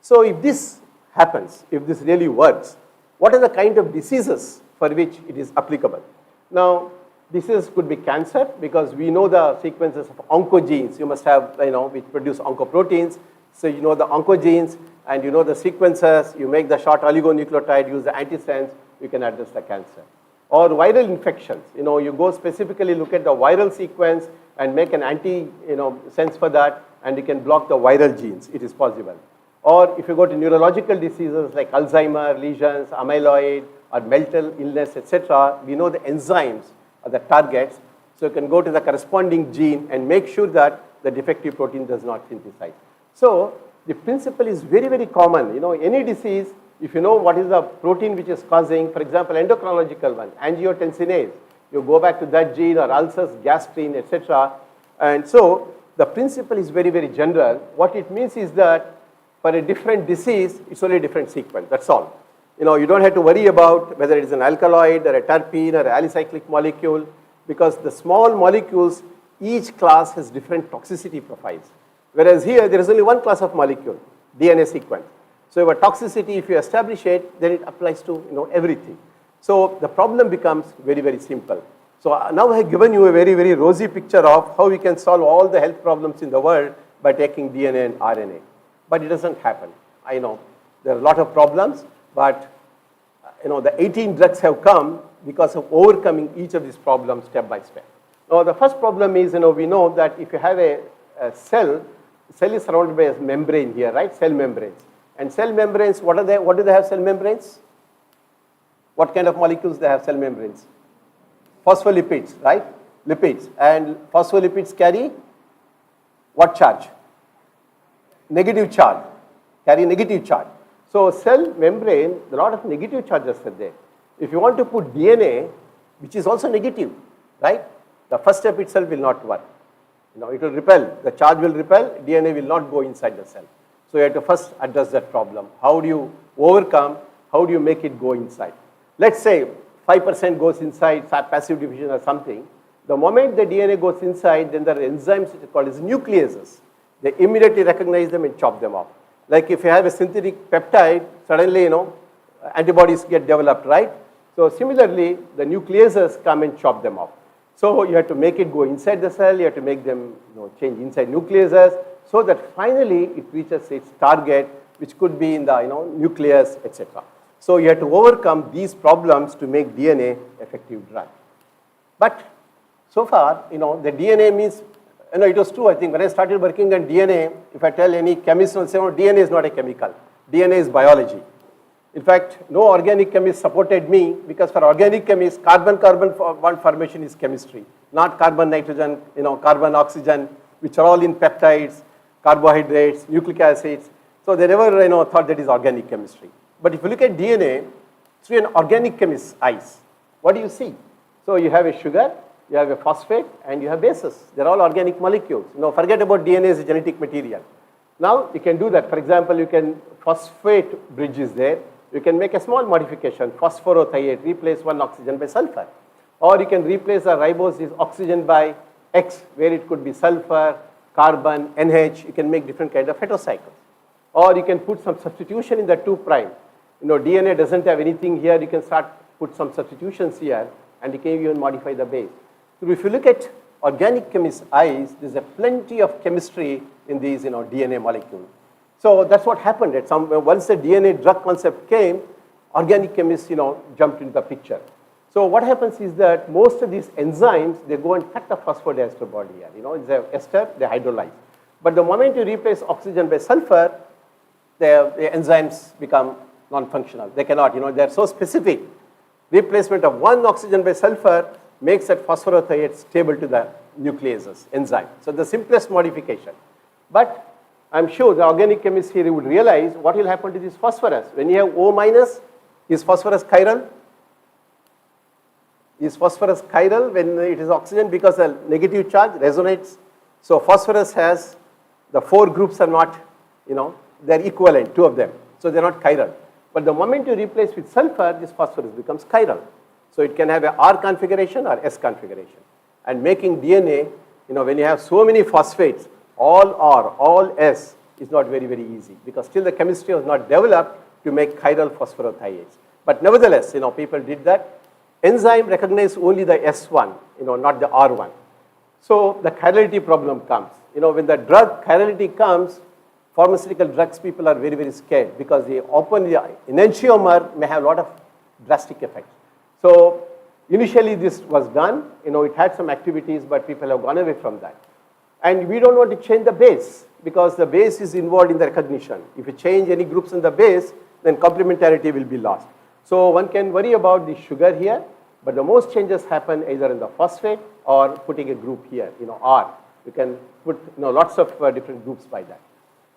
So if this happens, if this really works, what are the kind of diseases for which it is applicable? Now, diseases could be cancer, because we know the sequences of oncogenes. You must have, you know, which produce oncoproteins. So you know the oncogenes, and you know the sequences, you make the short oligonucleotide, use the antisense, you can address the cancer. Or viral infections, you know, you go specifically look at the viral sequence and make an sense for that, and you can block the viral genes, it is possible. Or if you go to neurological diseases like Alzheimer, lesions, amyloid, or mental illness, etc., we know the enzymes are the targets, so you can go to the corresponding gene and make sure that the defective protein does not synthesize. So the principle is very, very common. You know, any disease, if you know what is the protein which is causing, for example, endocrinological one, angiotensinase, you go back to that gene, or ulcers, gastrin, etc. And so the principle is very, very general. What it means is that for a different disease, it's only a different sequence, that's all. You know, you don't have to worry about whether it is an alkaloid or a terpene or an alicyclic molecule, because the small molecules, each class has different toxicity profiles. Whereas here, there is only one class of molecule, DNA sequence. So your toxicity, if you establish it, then it applies to, you know, everything. So the problem becomes very, very simple. So now I have given you a very, very rosy picture of how we can solve all the health problems in the world by taking DNA and RNA. But it doesn't happen. I know there are a lot of problems, but you know, the 18 drugs have come because of overcoming each of these problems step by step. Now the first problem is, you know, we know that if you have a cell, cell is surrounded by a membrane here, right? Cell membranes. And cell membranes, what are they? What do they have cell membranes? What kind of molecules they have cell membranes? Phospholipids, right? Lipids. And phospholipids carry what charge? Negative charge. Carry negative charge. So cell membrane, a lot of negative charges are there. If you want to put DNA, which is also negative, right? The first step itself will not work. You know, it will repel. The charge will repel. DNA will not go inside the cell. So you have to first address that problem. How do you overcome? How do you make it go inside? Let's say 5% goes inside, passive division or something. The moment the DNA goes inside, then there are enzymes which are called as nucleases. They immediately recognize them and chop them off. Like if you have a synthetic peptide, suddenly, you know, antibodies get developed, right? So similarly, the nucleases come and chop them off. So you have to make it go inside the cell, you have to make them, you know, change inside nucleases, so that finally it reaches its target, which could be in the, you know, nucleus, etc. So you have to overcome these problems to make DNA effective drug. But so far, you know, the DNA means, you know, it was true, I think, when I started working on DNA, if I tell any chemist, they'll say, oh, DNA is not a chemical. DNA is biology. In fact, no organic chemist supported me, because for organic chemists, carbon-carbon bond formation is chemistry, not carbon-nitrogen, you know, carbon-oxygen, which are all in peptides, carbohydrates, nucleic acids. So they never, you know, thought that is organic chemistry. But if you look at DNA through an organic chemist's eyes, what do you see? So you have a sugar, you have a phosphate, and you have bases. They're all organic molecules. Forget about DNA as a genetic material. Now, you can do that. For example, you can phosphate bridge is there. You can make a small modification, phosphorothioate, replace one oxygen by sulfur. Or you can replace the ribose is oxygen by X, where it could be sulfur, carbon, NH. You can make different kind of heterocycles. Or you can put some substitution in the 2'. DNA doesn't have anything here. You can put some substitutions here, and you can even modify the base. So if you look at organic chemist's eyes, there's a plenty of chemistry in these DNA molecules. So that's what happened. Once the DNA drug concept came, organic chemists jumped into the picture. So what happens is that most of these enzymes, they go and cut the phosphodiester body here. It's an ester, they hydrolyze. But the moment you replace oxygen by sulfur, the enzymes become non-functional. They cannot, they're so specific. Replacement of one oxygen by sulfur makes that phosphorothioate stable to the nucleases, enzyme. So the simplest modification. But I'm sure the organic chemist here would realize what will happen to this phosphorus. When you have O minus, is phosphorus chiral? Is phosphorus chiral when it is oxygen because the negative charge resonates? So phosphorus has, the 4 groups are not, they're equivalent, 2 of them. So they're not chiral. But the moment you replace with sulfur, this phosphorus becomes chiral. So it can have a R configuration or S configuration. And making DNA, when you have so many phosphates, all R, all S is not very, very easy because still the chemistry was not developed to make chiral phosphorothioates. But nevertheless, people did that. Enzyme recognizes only the S1, not the R1. So the chirality problem comes. When the drug chirality comes, pharmaceutical drugs people are very, very scared because they open the enantiomer may have a lot of drastic effects. So initially this was done, it had some activities, but people have gone away from that. And we don't want to change the base because the base is involved in the recognition. If you change any groups in the base, then complementarity will be lost. So one can worry about the sugar here, but the most changes happen either in the phosphate or putting a group here, R. You can put lots of different groups by that.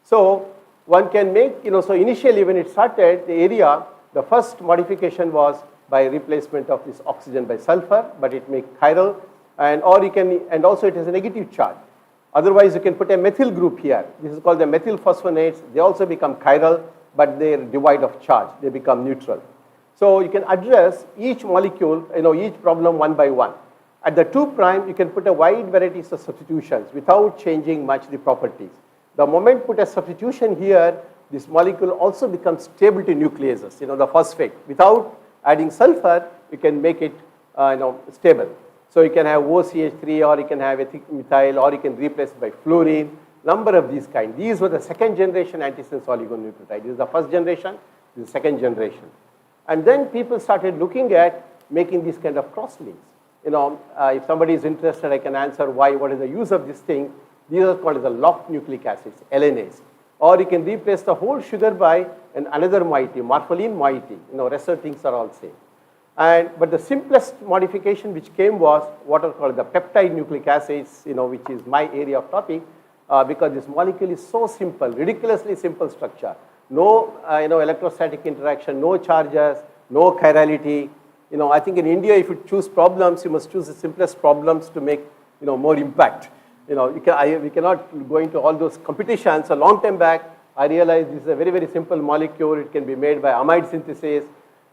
So one can make, so initially when it started, the area, the first modification was by replacement of this oxygen by sulfur, but it makes chiral, and also it has a negative charge. Otherwise, you can put a methyl group here. This is called the methyl phosphonates. They also become chiral, but they are devoid of charge. They become neutral. So you can address each molecule, each problem one by one. At the 2', you can put a wide variety of substitutions without changing much the properties. The moment put a substitution here, this molecule also becomes stable to nucleases, the phosphate. Without adding sulfur, you can make it stable. So you can have OCH3, or you can have methyl, or you can replace it by fluorine, number of these kinds. These were the second generation antisense oligonucleotide. This is the first generation, this is the second generation. And then people started looking at making these kind of cross-links. If somebody is interested, I can answer what is the use of this thing. These are called as the locked nucleic acids, LNAs. Or you can replace the whole sugar by another moiety, morpholine moiety. Rest of things are all same. But the simplest modification which came was what are called the peptide nucleic acids, which is my area of topic, because this molecule is so simple, ridiculously simple structure. No, electrostatic interaction, no charges, no chirality. I think in India, if you choose problems, you must choose the simplest problems to make, more impact. We cannot go into all those competitions. A long time back, I realized this is a very, very simple molecule. It can be made by amide synthesis.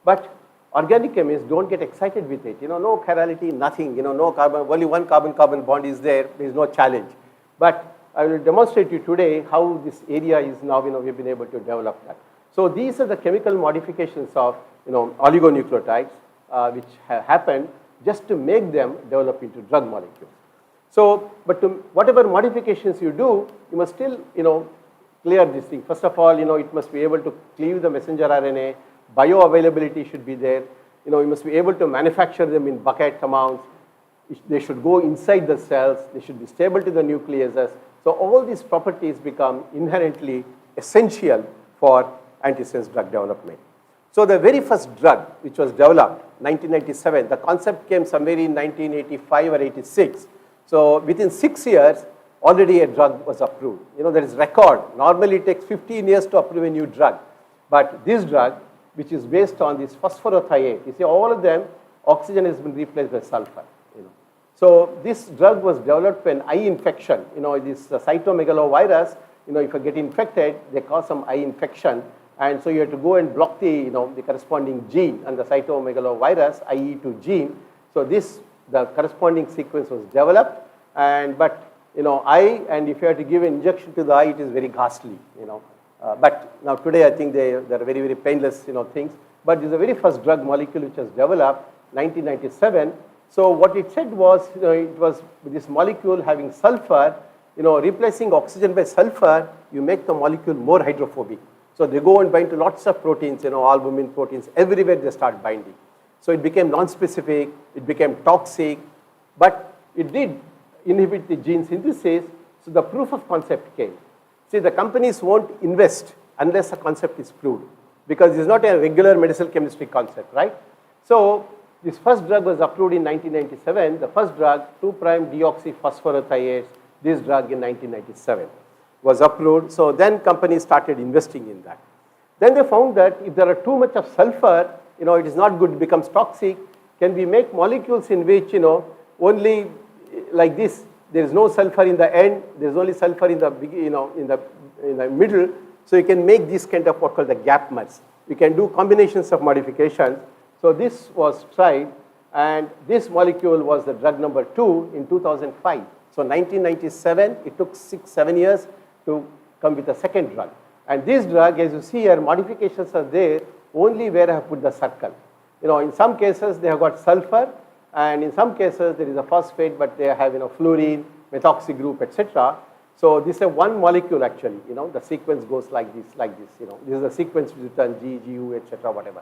But organic chemists don't get excited with it. No chirality, nothing. No carbon, only one carbon-carbon bond is there. There is no challenge. But I will demonstrate to you today how this area is now, we've been able to develop that. So these are the chemical modifications of, oligonucleotides, which have happened just to make them develop into drug molecules. So, but whatever modifications you do, you must still, clear this thing. First of all, it must be able to cleave the messenger RNA. Bioavailability should be there. You must be able to manufacture them in bucket amounts. They should go inside the cells. They should be stable to the nucleases. So all these properties become inherently essential for antisense drug development. So the very first drug which was developed, 1997, the concept came somewhere in 1985 or 86. So within 6 years, already a drug was approved. There is record. Normally it takes 15 years to approve a new drug. But this drug, which is based on this phosphorothioate, you see all of them, oxygen has been replaced by sulfur. So this drug was developed for an eye infection. This cytomegalovirus, if you get infected, they cause some eye infection. And so you have to go and block the corresponding gene and the cytomegalovirus, IE2 gene. So the corresponding sequence was developed. But eye, and if you have to give an injection to the eye, it is very costly, But now today, I think they're very, very painless, things. But this is the very first drug molecule which was developed, 1997. So what it said was, it was this molecule having sulfur, replacing oxygen by sulfur, you make the molecule more hydrophobic. So they go and bind to lots of proteins, albumin proteins, everywhere they start binding. So it became non-specific, it became toxic, but it did inhibit the gene synthesis, so the proof of concept came. See, the companies won't invest unless a concept is proved, because it's not a regular medicinal chemistry concept, right? So this first drug was approved in 1997, the first drug, 2'-deoxyphosphorothiates, this drug in 1997 was approved. So then companies started investing in that. Then they found that if there are too much of sulfur, it is not good, it becomes toxic. Can we make molecules in which, only like this, there is no sulfur in the end, there is only sulfur in the in the middle. So you can make this kind of what called the gapmers. You can do combinations of modifications. So this was tried, and this molecule was the drug number 2 in 2005. So 1997, it took 6-7 years to come with a second drug. And this drug, as you see here, modifications are there only where I have put the circle. In some cases they have got sulfur, and in some cases there is a phosphate, but they have fluorine, methoxy group, etc. So this is one molecule actually. The sequence goes like this. This is the sequence written G, GU, etc. whatever.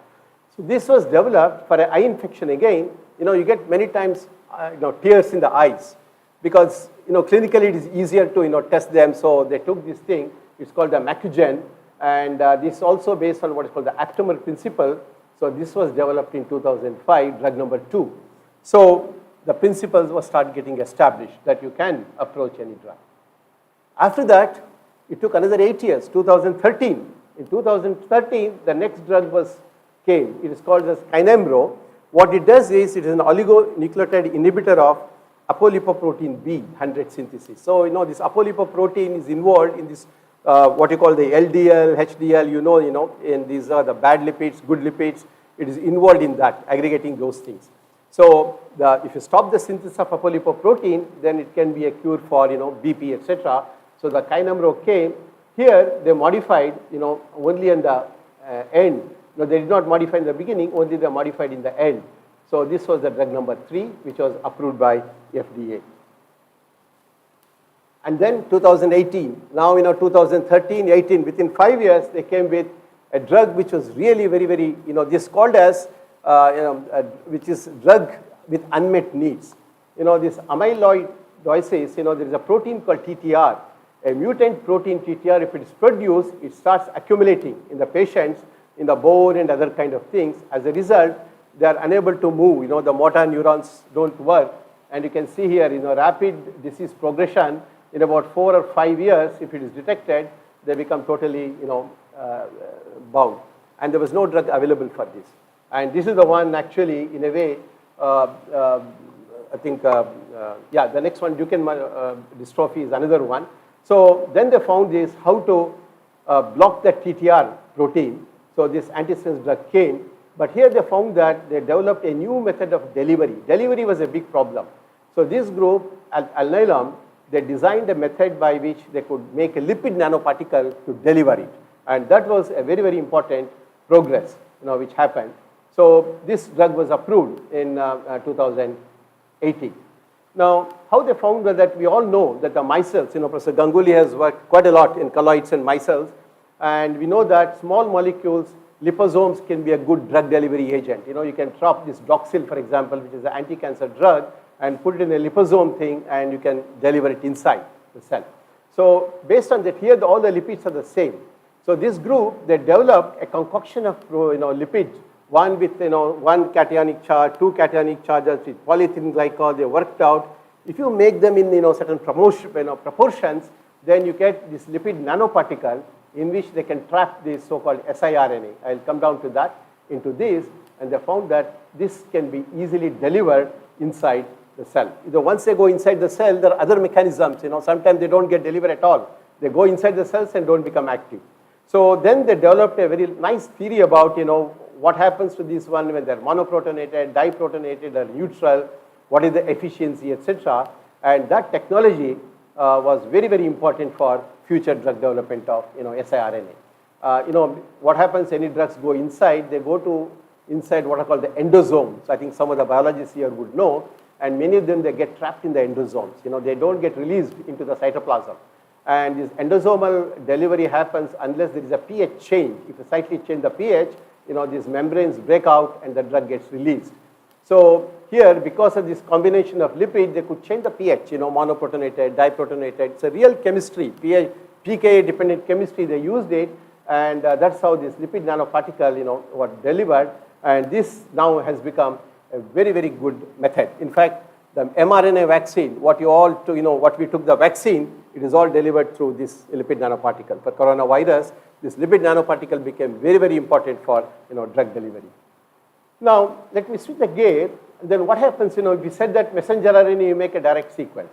So this was developed for an eye infection again. You get many times tears in the eyes, because clinically it is easier to test them. So they took this thing. It's called the Macugen, and this is also based on what is called the aptamer principle. So this was developed in 2005, drug number 2. So the principles were start getting established that you can approach any drug. After that, it took another 8 years, 2013. In 2013, the next drug came. It is called as Kinamro. What it does is, it is an oligonucleotide inhibitor of apolipoprotein B100 synthesis. So, this apolipoprotein is involved in this, what you call the LDL, HDL, and these are the bad lipids, good lipids. It is involved in that, aggregating those things. So, if you stop the synthesis of apolipoprotein, then it can be a cure for, BP, etc. So, the Kinamro came. Here, they modified, only in the end. No, they did not modify in the beginning, only they modified in the end. So this was the drug number 3, which was approved by FDA. And then 2018, now 2013, 18, within 5 years, they came with a drug which was really very, very, this called as, which is drug with unmet needs. This amyloidosis, there is a protein called TTR, a mutant protein TTR. If it is produced, it starts accumulating in the patients, in the bone and other kind of things. As a result, they are unable to move. The motor neurons don't work. And you can see here, rapid disease progression in about 4 or 5 years. If it is detected, they become totally, bound. And there was no drug available for this. And this is the one actually, in a way, I think, yeah, the next one, Duchenne dystrophy is another one. So then they found this, how to block the TTR protein. So this antisense drug came, but here they found that they developed a new method of delivery. Delivery was a big problem. So this group, Alnylam, they designed a method by which they could make a lipid nanoparticle to deliver it. And that was a very, very important progress, which happened. So this drug was approved in 2018. Now, how they found was that we all know that the micelles, Professor Ganguly has worked quite a lot in colloids and micelles. And we know that small molecules, liposomes can be a good drug delivery agent. You can drop this doxil, for example, which is an anti-cancer drug, and put it in a liposome thing, and you can deliver it inside the cell. So based on that, here all the lipids are the same. So this group, they developed a concoction of lipids, one with one cationic charge, 2 cationic charges with polyethylene glycol. They worked out. If you make them in certain proportions, then you get this lipid nanoparticle, in which they can trap this so-called siRNA. I'll come down to that, into this, and they found that this can be easily delivered inside the cell. Once they go inside the cell, there are other mechanisms. Sometimes they don't get delivered at all. They go inside the cells and don't become active. So then they developed a very nice theory about, what happens to this one when they're monoprotonated, diprotonated, or neutral, what is the efficiency, etc. And that technology was very, very important for future drug development of, siRNA. What happens, any drugs go inside, they go to inside what are called the endosomes. I think some of the biologists here would know, and many of them, they get trapped in the endosomes. They don't get released into the cytoplasm. And this endosomal delivery happens unless there is a pH change. If you slightly change the pH, these membranes break out and the drug gets released. So here, because of this combination of lipids, they could change the pH, monoprotonated, diprotonated. It's a real chemistry, pH, pKa-dependent chemistry, they used it, and that's how this lipid nanoparticle, was delivered. And this now has become a very, very good method. In fact, the mRNA vaccine, what we took the vaccine, it is all delivered through this lipid nanoparticle. For coronavirus, this lipid nanoparticle became very, very important for, drug delivery. Now, let me switch the gear. Then what happens, we said that messenger RNA, you make a direct sequence.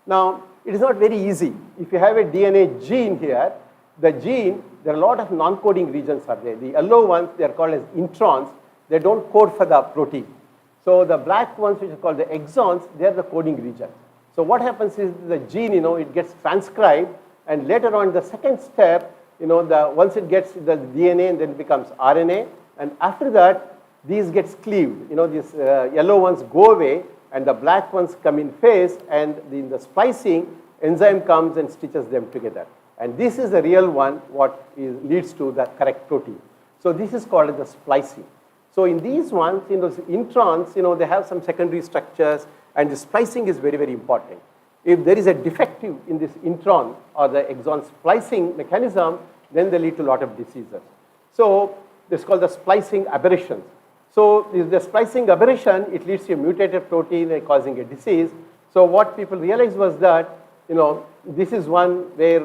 Now, it is not very easy. If you have a DNA gene here, the gene, there are a lot of non-coding regions are there. The yellow ones, they are called as introns. They don't code for the protein. So the black ones, which are called the exons, they are the coding region. So what happens is the gene, it gets transcribed, and later on, the second step, once it gets the DNA, and then it becomes RNA, and after that, these gets cleaved. These yellow ones go away, and the black ones come in phase, and in the splicing, enzyme comes and stitches them together. And this is the real one, what leads to the correct protein. So this is called the splicing. So in these ones, those introns, they have some secondary structures, and the splicing is very, very important. If there is a defective in this intron or the exon splicing mechanism, then they lead to a lot of diseases. So this is called the splicing aberrations. So the splicing aberration, it leads to a mutated protein causing a disease. So what people realized was that, this is one where,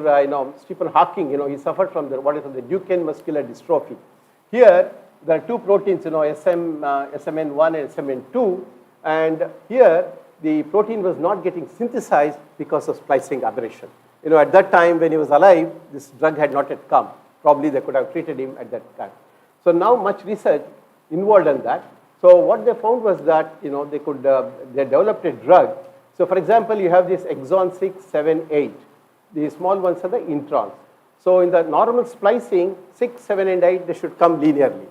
Stephen Hawking, he suffered from what is called the Duchenne muscular dystrophy. Here, there are two proteins, SMN1 and SMN2, and here the protein was not getting synthesized because of splicing aberration. At that time when he was alive, this drug had not yet come. Probably they could have treated him at that time. So now much research involved in that. So what they found was that, they developed a drug. So for example, you have this exon 6, 7, 8. The small ones are the introns. So in the normal splicing, 6, 7, and 8, they should come linearly.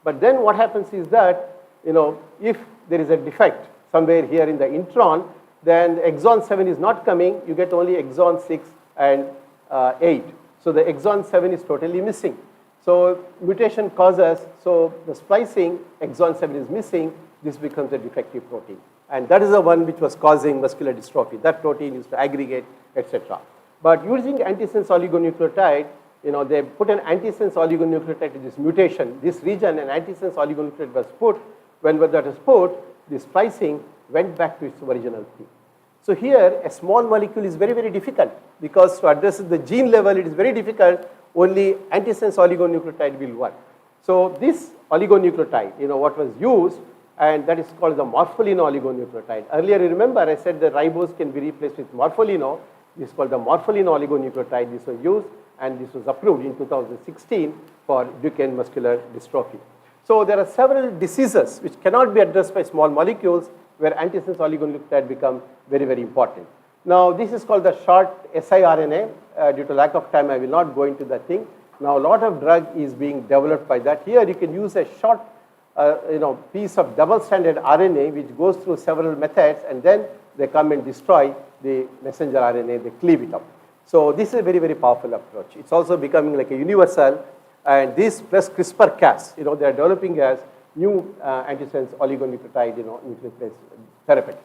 But then what happens is that, if there is a defect somewhere here in the intron, then exon 7 is not coming, you get only exon 6 and 8. So the exon 7 is totally missing. So mutation causes, so the splicing, exon 7 is missing, this becomes a defective protein. And that is the one which was causing muscular dystrophy. That protein used to aggregate, etc. But using antisense oligonucleotide, they put an antisense oligonucleotide to this mutation. This region, an antisense oligonucleotide was put. When that was put, the splicing went back to its original thing. So here, a small molecule is very, very difficult because to address the gene level, it is very difficult. Only antisense oligonucleotide will work. So this oligonucleotide, what was used, and that is called the morpholino oligonucleotide. Earlier, you remember, I said the ribose can be replaced with morpholino. This is called the morpholino oligonucleotide. This was used, and this was approved in 2016 for Duchenne muscular dystrophy. So there are several diseases which cannot be addressed by small molecules where antisense oligonucleotide become very, very important. Now, this is called the short siRNA. Due to lack of time, I will not go into that thing. Now, a lot of drug is being developed by that. Here, you can use a short piece of double-stranded RNA which goes through several methods, and then they come and destroy the messenger RNA, they cleave it up. So this is a very, very powerful approach. It's also becoming like a universal, and this plus CRISPR-Cas, they are developing as new antisense oligonucleotide, nucleophase therapy.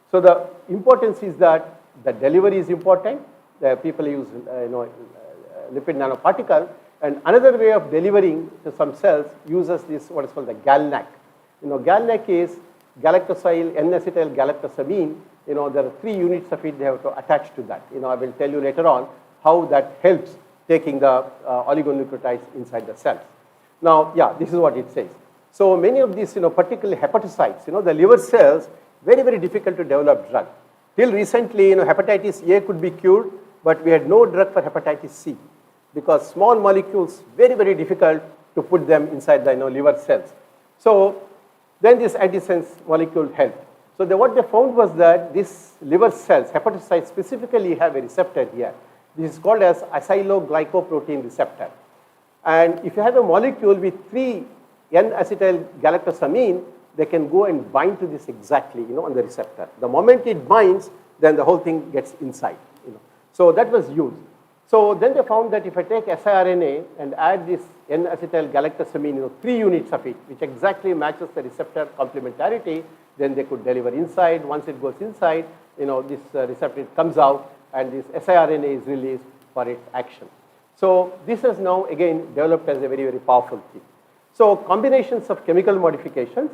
So the importance is that the delivery is important. The people use, lipid nanoparticle, and another way of delivering to some cells uses this what is called the GalNAc. GalNAc is galactosyl N-acetyl galactosamine. There are 3 units of it they have to attach to that. I will tell you later on how that helps taking the oligonucleotides inside the cells. Now, yeah, this is what it says. So many of these, particularly hepatocytes, the liver cells, very, very difficult to develop drug. Till recently, hepatitis A could be cured, but we had no drug for hepatitis C because small molecules, very, very difficult to put them inside the liver cells. So then this antisense molecule helped. So what they found was that these liver cells, hepatocytes specifically have a receptor here. This is called as acyloglycoprotein receptor. And if you have a molecule with 3 N-acetyl galactosamine, they can go and bind to this exactly, on the receptor. The moment it binds, then the whole thing gets inside, So that was used. So then they found that if I take siRNA and add this N-acetyl galactosamine, 3 units of it, which exactly matches the receptor complementarity, then they could deliver inside. Once it goes inside, this receptor comes out and this siRNA is released for its action. So this is now again developed as a very, very powerful thing. So combinations of chemical modifications,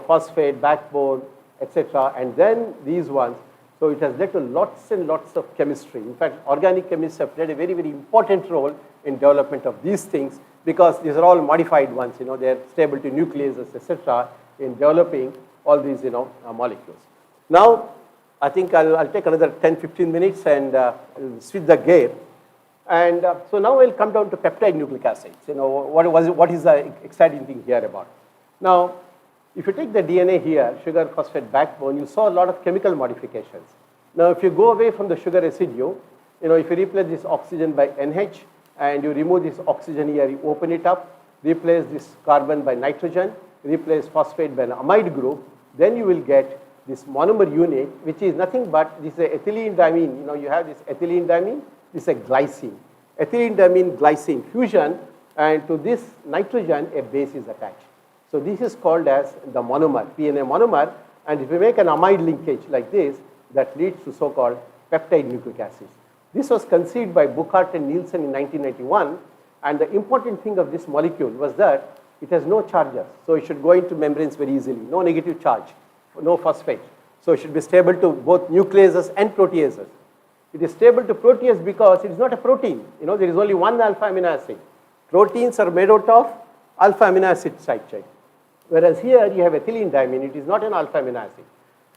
phosphate, backbone, etc., and then these ones. So it has led to lots and lots of chemistry. In fact, organic chemists have played a very, very important role in development of these things because these are all modified ones. They are stable to nucleases, etc., in developing all these, molecules. Now, I think I'll take another 10-15 minutes and switch the gear. And so now I'll come down to peptide nucleic acids. What is the exciting thing here about? Now, if you take the DNA here, sugar phosphate backbone, you saw a lot of chemical modifications. Now, if you go away from the sugar residue, if you replace this oxygen by NH and you remove this oxygen here, you open it up, replace this carbon by nitrogen, replace phosphate by an amide group, then you will get this monomer unit, which is nothing but this is ethylene diamine. You have this ethylene diamine, this is a glycine. Ethylene diamine glycine fusion, and to this nitrogen, a base is attached. So this is called as the monomer, PNA monomer, and if you make an amide linkage like this, that leads to so-called peptide nucleic acids. This was conceived by Buchart and Nielsen in 1991, and the important thing of this molecule was that it has no charges, so it should go into membranes very easily, no negative charge, no phosphate. So it should be stable to both nucleases and proteases. It is stable to protease because it is not a protein. There is only one alpha amino acid. Proteins are made out of alpha amino acid side chain. Whereas here you have ethylene diamine, it is not an alpha amino acid.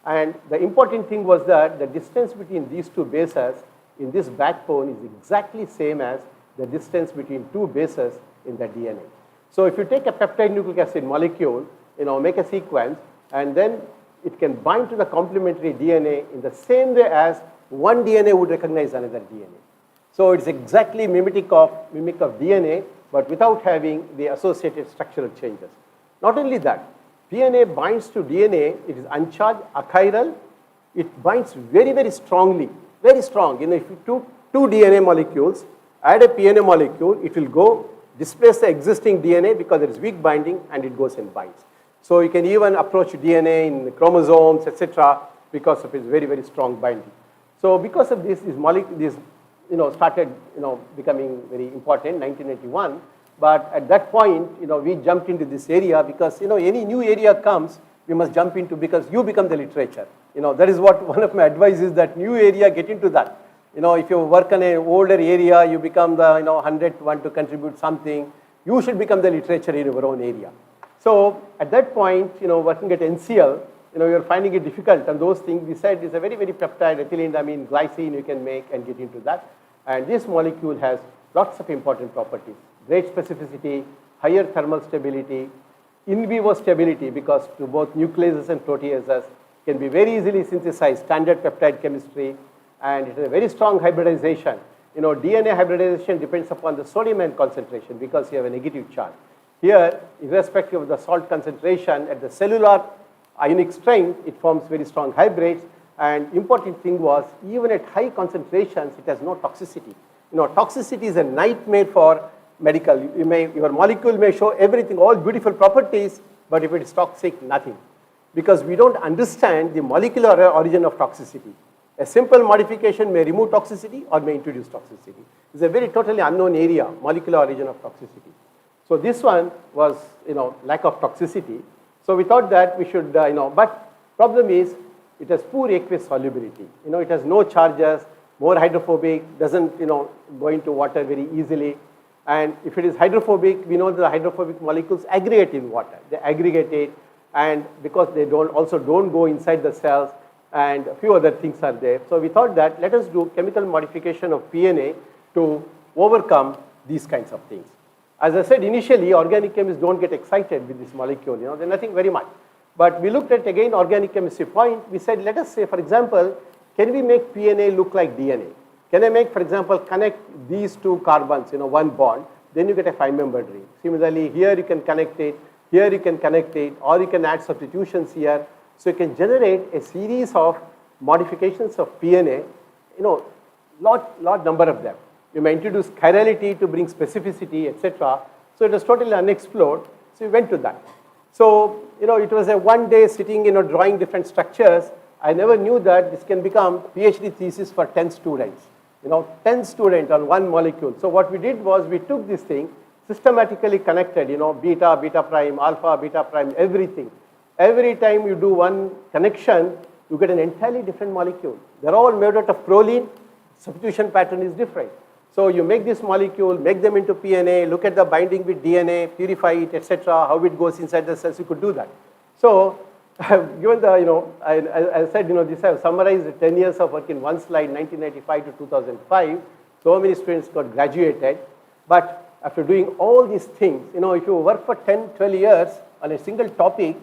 And the important thing was that the distance between these 2 bases in this backbone is exactly same as the distance between 2 bases in the DNA. So if you take a peptide nucleic acid molecule, make a sequence, and then it can bind to the complementary DNA in the same way as one DNA would recognize another DNA. So it's exactly mimic of DNA, but without having the associated structural changes. Not only that, PNA binds to DNA, it is uncharged, achiral, it binds very, very strongly, very strong. If you took 2 DNA molecules, add a PNA molecule, it will go displace the existing DNA because it is weak binding and it goes and binds. So you can even approach DNA in chromosomes, etc., because of its very, very strong binding. So because of this, these molecules, started, becoming very important in 1981. But at that point, we jumped into this area because, any new area comes, we must jump into because you become the literature. That is what one of my advice is, that new area, get into that. If you work on an older area, you become the, 100th one to contribute something. You should become the literature in your own area. So at that point, working at NCL, you're finding it difficult, and those things we said is a very, very peptide, ethylene diamine, glycine you can make and get into that. And this molecule has lots of important properties. Great specificity, higher thermal stability, in vivo stability, because to both nucleases and proteases can be very easily synthesized, standard peptide chemistry, and it has a very strong hybridization. DNA hybridization depends upon the sodium ion concentration because you have a negative charge. Here, irrespective of the salt concentration, at the cellular ionic strength, it forms very strong hybrids. And important thing was, even at high concentrations, it has no toxicity. Toxicity is a nightmare for medical. Your molecule may show everything, all beautiful properties, but if it is toxic, nothing. Because we don't understand the molecular origin of toxicity. A simple modification may remove toxicity or may introduce toxicity. It's a very totally unknown area, molecular origin of toxicity. So this one was, lack of toxicity. So we thought that we should, but problem is it has poor aqueous solubility. It has no charges, more hydrophobic, doesn't, go into water very easily. And if it is hydrophobic, we know that the hydrophobic molecules aggregate in water. They aggregate it, and because they also don't go inside the cells, and a few other things are there. So we thought that let us do chemical modification of PNA to overcome these kinds of things. As I said initially, organic chemists don't get excited with this molecule, they're nothing very much. But we looked at again organic chemistry point. We said, let us say, for example, can we make PNA look like DNA? Can I make, for example, connect these two carbons, one bond, then you get a 5-membered ring. Similarly, here you can connect it, here you can connect it, or you can add substitutions here. So you can generate a series of modifications of PNA, lot number of them. You may introduce chirality to bring specificity, etc. So it was totally unexplored. So we went to that. So, it was a one day sitting, drawing different structures. I never knew that this can become PhD thesis for 10 students. 10 students on one molecule. So what we did was we took this thing, systematically connected, beta, beta prime, alpha, beta prime, everything. Every time you do one connection, you get an entirely different molecule. They're all made out of proline. Substitution pattern is different. So you make this molecule, make them into PNA, look at the binding with DNA, purify it, etc., how it goes inside the cells, you could do that. So given the, I said, this I have summarized 10 years of work in one slide, 1995 to 2005. So many students got graduated. But after doing all these things, if you work for 10, 12 years on a single topic,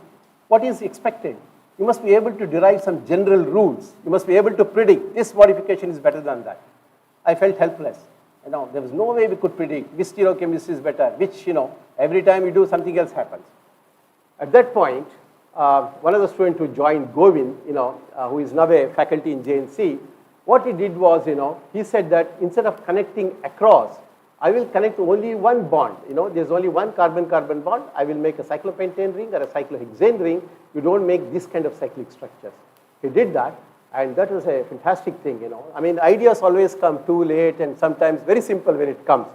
what is expected? You must be able to derive some general rules. You must be able to predict this modification is better than that. I felt helpless. There was no way we could predict which stereochemistry is better, which, every time you do, something else happens. At that point, one of the students who joined, Govind, who is now a faculty in JNC, what he did was, he said that instead of connecting across, I will connect only one bond. There's only one carbon-carbon bond. I will make a cyclopentane ring or a cyclohexane ring. You don't make this kind of cyclic structures. He did that. And that was a fantastic thing, I mean, ideas always come too late and sometimes very simple when it comes.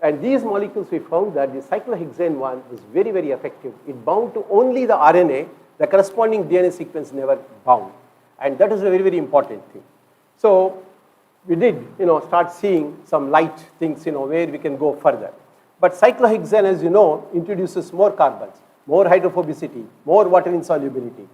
And these molecules, we found that the cyclohexane one was very, very effective. It bound to only the RNA, the corresponding DNA sequence never bound. And that is a very, very important thing. So we did, start seeing some light things, where we can go further. But cyclohexane, as you know, introduces more carbons, more hydrophobicity, more water insolubility.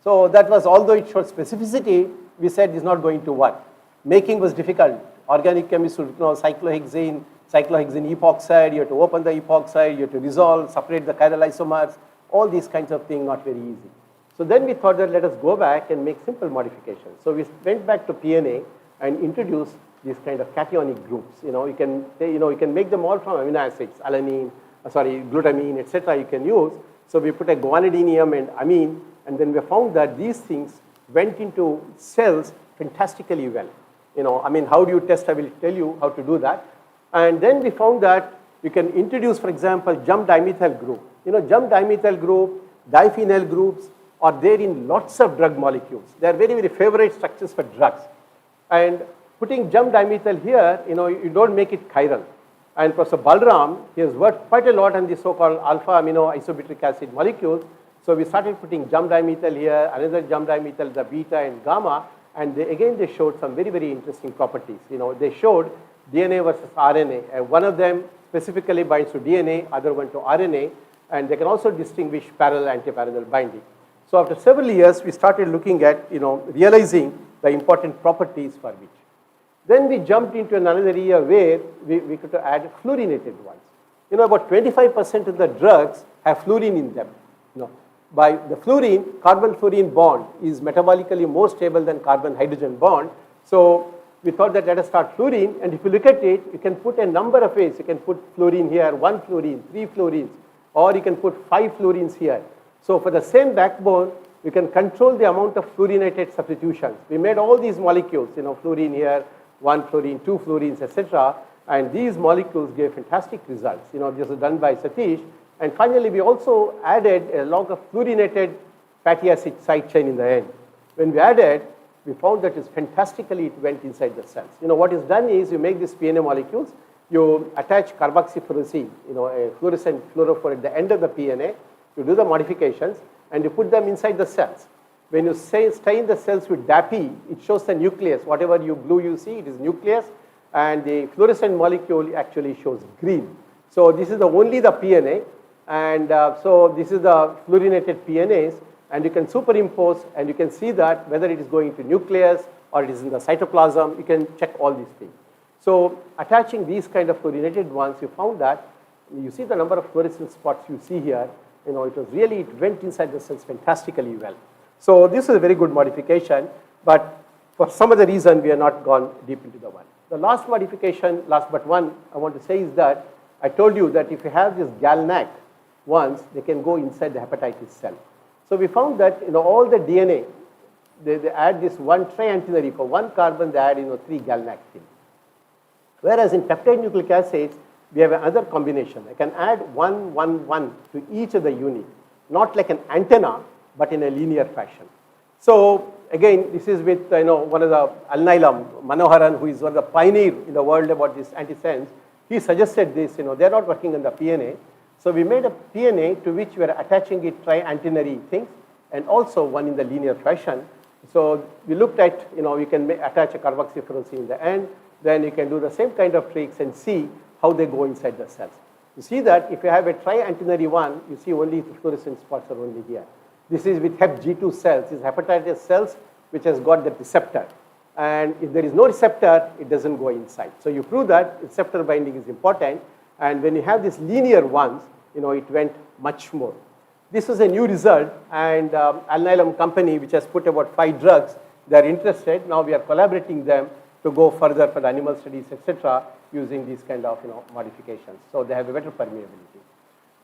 So that was, although it showed specificity, we said it's not going to work. Making was difficult. Organic chemists would cyclohexane epoxide, you have to open the epoxide, you have to resolve, separate the chiral isomers, all these kinds of things not very easy. So then we thought that let us go back and make simple modifications. So we went back to PNA and introduced these kind of cationic groups. You can make them all from amino acids, glutamine, etc. you can use. So we put a guanidinium and amine, and then we found that these things went into cells fantastically well. I mean, how do you test? I will tell you how to do that. And then we found that you can introduce, for example, jump dimethyl group. Jump dimethyl group, diphenyl groups are there in lots of drug molecules. They are very, very favorite structures for drugs. And putting jump dimethyl here, you don't make it chiral. And Professor Balram, he has worked quite a lot on the so-called alpha amino isobutyric acid molecules. So we started putting jump dimethyl here, another jump dimethyl, the beta and gamma, and they showed some very, very interesting properties. They showed DNA versus RNA, and one of them specifically binds to DNA, other one to RNA, and they can also distinguish parallel, antiparallel binding. So after several years, we started looking at, realizing the important properties for which. Then we jumped into another area where we could add fluorinated ones. About 25% of the drugs have fluorine in them. By the fluorine, carbon-fluorine bond is metabolically more stable than carbon-hydrogen bond. So we thought that let us start fluorine, and if you look at it, you can put a number of ways. You can put fluorine here, 1 fluorine, 3 fluorines, or you can put 5 fluorines here. So for the same backbone, you can control the amount of fluorinated substitutions. We made all these molecules, fluorine here, 1 fluorine, 2 fluorines, etc. And these molecules gave fantastic results. This was done by Satish. And finally, we also added a log of fluorinated fatty acid side chain in the end. When we added, we found that fantastically it went inside the cells. What is done is you make these PNA molecules, you attach carboxyfluorosine, a fluorescent fluorophore at the end of the PNA, you do the modifications, and you put them inside the cells. When you stain the cells with DAPI, it shows the nucleus. Whatever blue you see, it is nucleus, and the fluorescent molecule actually shows green. So this is only the PNA. And so this is the fluorinated PNAs, and you can superimpose and you can see that whether it is going to nucleus or it is in the cytoplasm, you can check all these things. So attaching these kind of fluorinated ones, you found that you see the number of fluorescent spots you see here, it was really, it went inside the cells fantastically well. So this is a very good modification, but for some other reason, we have not gone deep into the one. The last modification, last but one, I want to say is that I told you that if you have this GalNAc ones, they can go inside the hepatitis cell. So we found that all the DNA, they add this one triantennary. For one carbon, they add 3 GalNAc things. Whereas in peptide nucleic acids, we have another combination. I can add 1, 1, 1 to each of the unit, not like an antenna, but in a linear fashion. So again, this is with one of the Alnylam, Manoharan, who is one of the pioneer in the world about this antisense. He suggested this. They're not working on the PNA. So we made a PNA to which we are attaching it triantennary things, and also one in the linear fashion. So we looked at, we can attach a carboxyferrose in the end. Then you can do the same kind of tricks and see how they go inside the cells. You see that if you have a triantennary one, you see only the fluorescent spots are only here. This is with Hep G2 cells. These hepatitis cells which has got the receptor. And if there is no receptor, it doesn't go inside. So you prove that receptor binding is important. And when you have these linear ones, it went much more. This was a new result, and Alnylam company, which has put about 5 drugs, they are interested. Now we are collaborating them to go further for the animal studies, etc., using these kind of modifications. So they have a better permeability.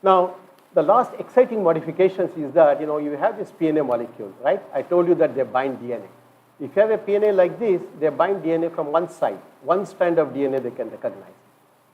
Now, the last exciting modifications is that you have this PNA molecule, right? I told you that they bind DNA. If you have a PNA like this, they bind DNA from one side. One strand of DNA they can recognize.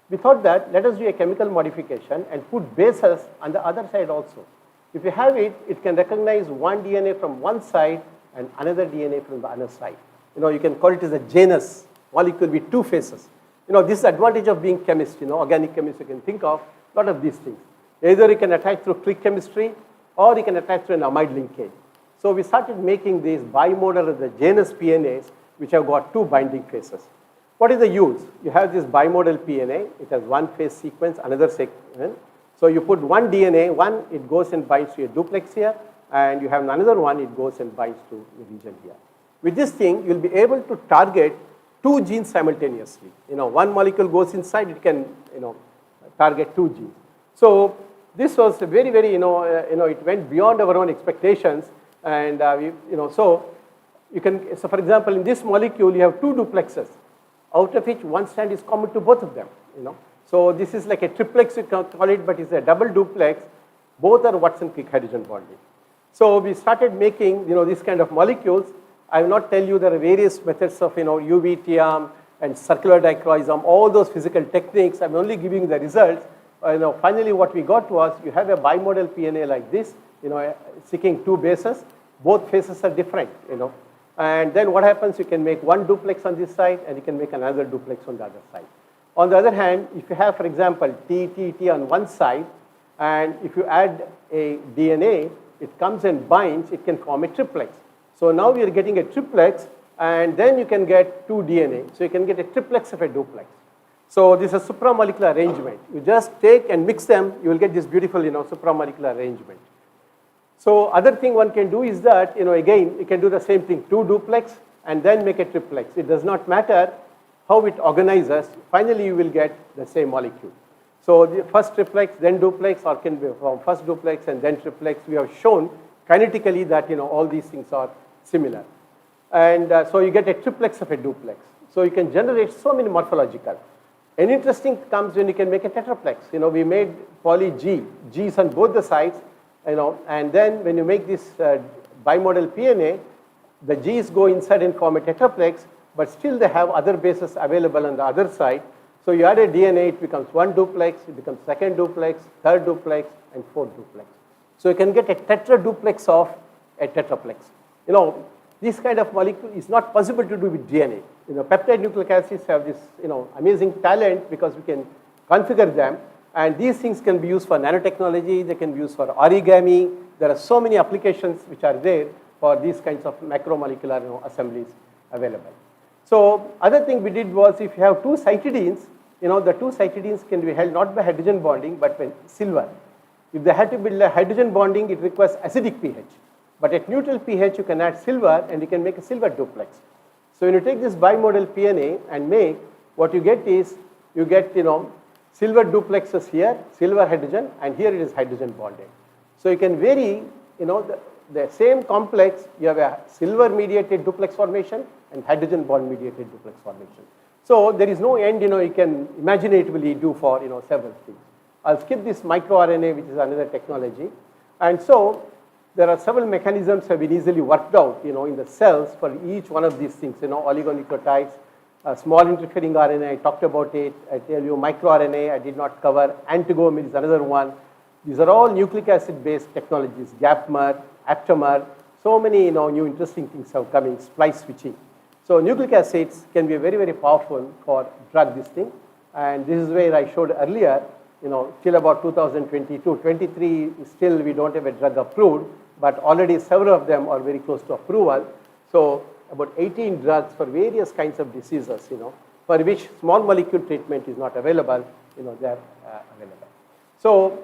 We thought that let us do a chemical modification and put bases on the other side also. If you have it, it can recognize one DNA from one side and another DNA from the other side. You can call it as a genus molecule with 2 faces. This is the advantage of being chemist, organic chemist, you can think of a lot of these things. Either you can attach through click chemistry or you can attach through an amide linkage. So we started making these bimodal of the genus PNAs, which have got 2 binding faces. What is the use? You have this bimodal PNA. It has 1 phase sequence, another sequence. So you put one DNA, one, it goes and binds to a duplex here, and you have another one, it goes and binds to the region here. With this thing, you'll be able to target 2 genes simultaneously. One molecule goes inside, it can, target 2 genes. So this was very, very, it went beyond our own expectations, and so you can, so for example, in this molecule, you have 2 duplexes, out of which one strand is common to both of them. So this is like a triplex, you can call it, but it's a double duplex. Both are Watson-Crick hydrogen bonding. So we started making, this kind of molecules. I will not tell you there are various methods of, UV-TM and circular dichroism, all those physical techniques. I'm only giving the results. Finally, what we got was you have a bimodal PNA like this, seeking 2 bases. Both faces are different, And then what happens, you can make 1 duplex on this side and you can make another duplex on the other side. On the other hand, if you have, for example, T on one side, and if you add a DNA, it comes and binds, it can form a triplex. So now we are getting a triplex, and then you can get 2 DNA. So you can get a triplex of a duplex. So this is a supramolecular arrangement. You just take and mix them, you will get this beautiful, supramolecular arrangement. So other thing one can do is that, again, you can do the same thing, 2 duplex, and then make a triplex. It does not matter how it organizes. Finally, you will get the same molecule. So the first triplex, then duplex, or can be from first duplex and then triplex. We have shown kinetically that, all these things are similar. And so you get a triplex of a duplex. So you can generate so many morphological. And interesting comes when you can make a tetraplex. We made poly G, G's on both the sides, and then when you make this bimodal PNA, the G's go inside and form a tetraplex, but still they have other bases available on the other side. So you add a DNA, it becomes 1 duplex, it becomes 2nd duplex, 3rd duplex, and 4th duplex. So you can get a tetraduplex of a tetraplex. This kind of molecule is not possible to do with DNA. Peptide nucleic acids have this, amazing talent because we can configure them. And these things can be used for nanotechnology, they can be used for origami. There are so many applications which are there for these kinds of macromolecular assemblies available. So other thing we did was if you have 2 cytidines, the 2 cytidines can be held not by hydrogen bonding but by silver. If they had to build a hydrogen bonding, it requires acidic pH. But at neutral pH, you can add silver and you can make a silver duplex. So when you take this bimodal PNA and make, what you get is, you get, silver duplexes here, silver hydrogen, and here it is hydrogen bonded. So you can vary, the same complex, you have a silver mediated duplex formation and hydrogen bond mediated duplex formation. So there is no end, you can imaginatively do for, several things. I'll skip this microRNA, which is another technology. And so there are several mechanisms have been easily worked out, in the cells for each one of these things, oligonucleotides, small interfering RNA, I talked about it. I tell you microRNA, I did not cover. Antigomid is another one. These are all nucleic acid based technologies, gapmer, aptamer, so many, new interesting things have coming, splice switching. So nucleic acids can be very, very powerful for drug this thing. And this is where I showed earlier, till about 2022, 23, still we don't have a drug approved, but already several of them are very close to approval. So about 18 drugs for various kinds of diseases, for which small molecule treatment is not available, they are available. So